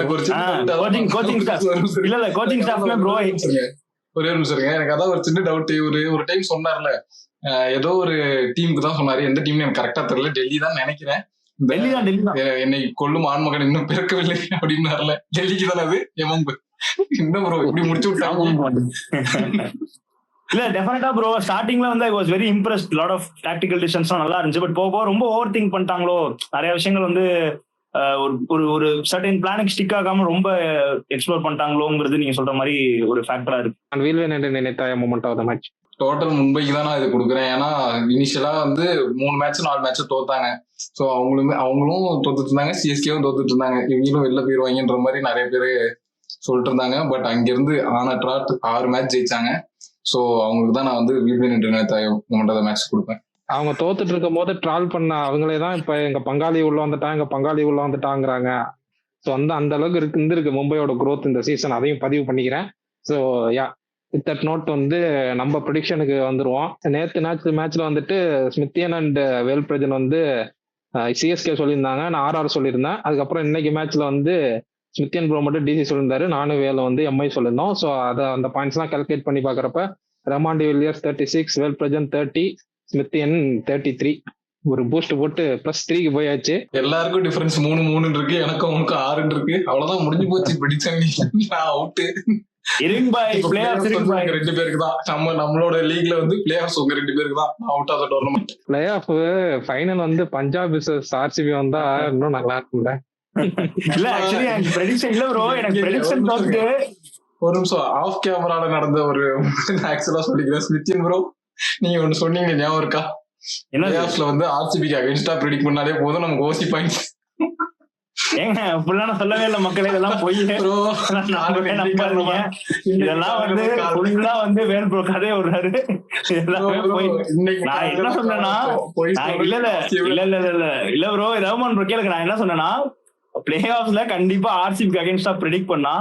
கோச்சிங் ஸ்டாஃப் இல்ல கோச்சிங் ஸ்டாஃப்ல ப்ரோ ஒரே ஒரு நிமிஷம் எனக்கு அதான் ஒரு சின்ன டவுட். ஒரு டைம் சொன்னார்ல ஏதோ ஒரு டீமுக்கு தான் சொன்னாரு. எந்த டீம்னு எனக்கு கரெக்டா தெரியல. டெல்லி தான் நினைக்கிறேன். டெல்லி தான் என்னை கொல்லும் ஆண்மகன் இன்னும் பிறக்கவில்லை அப்படின்னாருல. டெல்லிக்கு தானே அது எமம்பு. என்ன ப்ரோ இப்படி முடிச்சு விட்டாங்க? இல்ல டெஃபினட்டா ப்ரோ ஸ்டார்டிங்ல வந்து I was very impressed. Lot of tactical டிசிஷன்ஸ்லாம் நல்லா இருந்துச்சு. பட் போக ரொம்ப ஓவர் திங்க் பண்ணிட்டாங்களோ, நிறைய விஷயங்கள் வந்து ஒரு சர்டன் பிளானுக்கு ஸ்டிக் ஆகாம ரொம்ப எக்ஸ்ப்ளோர் பண்ணிட்டாங்களோங்கிறது நீங்க சொல்ற மாதிரி ஒரு ஃபேக்டரா இருக்கு. அண்ட் வீல் வின் என்று நினைத்த moment of the match total மும்பைக்கு தான் நான் இது கொடுக்குறேன். ஏன்னா இனிஷியலா வந்து 3 மேட்ச் 4 மேட்ச் தோத்தாங்க. ஸோ அவங்களும் தோத்துட்டு இருந்தாங்க, சிஎஸ்கேவும் தோத்துட்டு இருந்தாங்க. இவங்களும் வெளில போயிருவாங்கன்ற மாதிரி நிறைய பேர் சொல்லிட்டு இருந்தாங்க. பட் அங்கிருந்து ஆன ட்ராட் 6 மேட்ச் ஜெயிச்சாங்க. ஸோ அவங்களுக்கு தான் நான் வந்து வீல் வின் என்று நினைத்த மொமெண்ட் ஆஃப் த மேட்ச் கொடுப்பேன். அவங்க தோத்துட்டு இருக்கும் போது ட்ரால் பண்ண அவங்களே தான் இப்ப எங்க பங்காளி உள்ள வந்துட்டாங்கிறாங்க. ஸோ வந்து அந்த அளவுக்கு இருந்திருக்கு மும்பையோட growth இந்த சீசன். அதையும் பதிவு பண்ணிக்கிறேன். So ya with that note வந்து நம்ம ப்ரெடிக்ஷனுக்கு வந்துருவோம். நேற்று மேட்ச்ல வந்துட்டு ஸ்மித்தியன் அண்ட் வேல்பிரஜன் வந்து சிஎஸ்கே சொல்லியிருந்தாங்க, நான் ஆர்ஆர் சொல்லியிருந்தேன். அதுக்கப்புறம் இன்னைக்கு மேட்ச்ல வந்து ஸ்மித்தியன் ப்ரோ மட்டும் டிசி சொல்லியிருந்தாரு, நானும் வேலை வந்து எம்ஐ சொல்லியிருந்தோம். ஸோ அதை அந்த பாயிண்ட்ஸ்லாம் கால்குலேட் பண்ணி பார்க்குறப்ப ரமான் டி வில்லியர்ஸ் 36, வேல்பிரஜன் 30, ஸ்மித்தியன் 33. ஒரு பூஸ்ட் போட்டு +3க்கு போயாச்சு. எல்லாருக்கும் டிஃபரன்ஸ் 3-3 இருக்கு, எனக்கும் உனக்கு 6 இருக்கு. அவ்வளவுதான், முடிஞ்சு போச்சு. பிடிச்சேன் நான் அவுட். இருங்க பாய், பிளே ஆஃப்ஸ் இருக்கு பாய். 2 பேருக்கு தான் நம்மளோட லீக்ல வந்து பிளே ஆஃப்ஸ் உங்க 2 பேருக்கு தான். Out of the tournament. Play off final வந்து பஞ்சாப் vs RCB வந்தா இன்னும் நல்லா இருக்கும்ல. இல்ல ஆக்சுவலி எனக்கு prediction இல்ல ப்ரோ, எனக்கு prediction தோத்து. ஒரு நிமிஷம், ஆஃப் கேமரால நடந்த ஒரு ஆக்சுவலா சொல்லிக்கிறேன். ஸ்மித்தியன் ப்ரோ, நீங்க ஒன்னு சொன்னீங்க ஞாபகம் இருக்கா? என்ன பிளே ஆஃப்ஸ்ல வந்து RCBக்கு அகைன்ஸ்டா பிரெடிக்ட் பண்ணாலே போதும் நமக்கு ஓசி பாயிண்ட்ஸ். ஏங்க ஃபுல்லா நான் சொல்லவே இல்ல மக்களே, இதெல்லாம் போய் ப்ரோ நம்பாதீங்க. இதெல்லாம் வந்து ஃபுல்லா வந்து வேல் ப்ரோ கதையை விடுறாரு. இதெல்லாமே போய் நான் என்ன சொன்னேன்னா, இல்ல ப்ரோ ரஹ்மான் ப்ரோ கேளுங்க, நான் என்ன சொன்னேன்னா பிளே ஆஃப்ஸ்ல கண்டிப்பா RCBக்கு அகைன்ஸ்டா பிரெடிக்ட் பண்ணா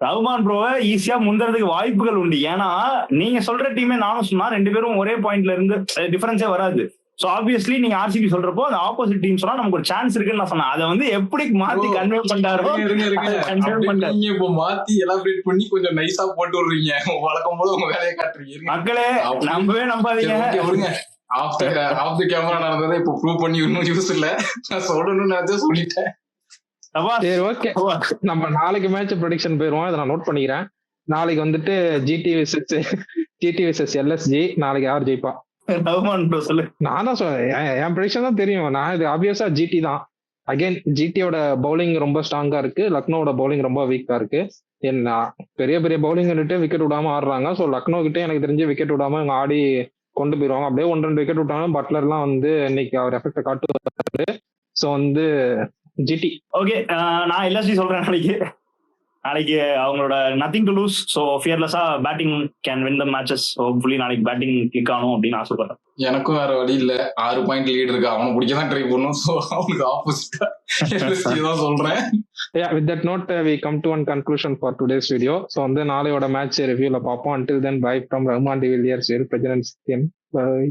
ரஹ்மான் ப்ரோவை ஈஸியா முந்தறதுக்கு வாய்ப்புகள் உண்டு. ஏன்னா நீங்க சொல்ற டீமே நானும் சொன்னா 2 பேரும் ஒரே பாயிண்ட்ல இருந்து டிஃபரன்ஸே வராது. சோ ஆப்வியஸ்லி நீங்க RCB சொல்றப்போ அந்த ஆப்போசிட் டீம் சொன்னா நமக்கு ஒரு சான்ஸ் இருக்குன்னு நான் சொன்னேன். அதை வந்து எப்படி மாத்தி கன்வே பண்றாரோ இப்போ மாத்தி எலாபரேட் பண்ணி கொஞ்சம் நைஸா போட்டு விடுறீங்க. வழக்கம் போல உங்க வேலையை காட்டுறீங்க. மக்களே நம்பவே நம்பாதீங்க. ஆஃப் தி கேமரா நடந்ததை இப்போ ப்ரூவ் பண்ணி இன்னும் யூஸ் இல்ல. நான் சொல்லணும்னு நினைச்சா சொல்லிட்டேன். சரி ஓகே, நம்ம நாளைக்கு மேட்ச் ப்ரெடிக்ஷன் போயிருவோம். இதை நான் நோட் பண்ணிக்கிறேன். நாளைக்கு வந்துட்டு GT vs LSG. நாளைக்கு யார் ஜெயிப்பா? நான் தான் சொல்றேன், என் ப்ரெடிக்ஷன் தான் தெரியும். நான் இது ஆப்வியஸா GT தான். அகைன் GTயோட பவுலிங் ரொம்ப ஸ்ட்ராங்கா இருக்கு, லக்னோட பவுலிங் ரொம்ப வீக்கா இருக்கு. என்ன பெரிய பெரிய பவுலிங் விக்கெட் விடாம ஆடுறாங்க. ஸோ லக்னோ கிட்டே எனக்கு தெரிஞ்சு விக்கெட் விடாம இவங்க ஆடி கொண்டு போயிருவாங்க. அப்படியே 1-2 விக்கெட் விட்டாலும் பட்லர்லாம் வந்து இன்னைக்கு அவர் எஃபெக்ட் காட்டுவாரு. ஸோ வந்து GT. ஓகே, நான் LSG சொல்றேன். நாளைக்கு அவங்களோட நத்திங் டு லூஸ், ஸோ ஃபியர்லெஸ்ஸா batting can win the matches. Hopefully நாளைக்கு பேட்டிங் கிளிக் ஆகணும் அப்படின்னு ஆசைப்படுறேன். எனக்கும் வேற வழி இல்ல, 6 பாயிண்ட் லீட் இருக்கு, அவனை பிடிக்க தான் ட்ரை பண்ணும். ஸோ அவனுக்கு ஆப்போசிட்டா தான் சொல்றேன். With that note, we come to one conclusion for today's video. So வந்து நாளையோட மேட்ச் ரிவ்யூல பார்ப்போம். Until then, bye from Rahman de Villiers, President. Bye.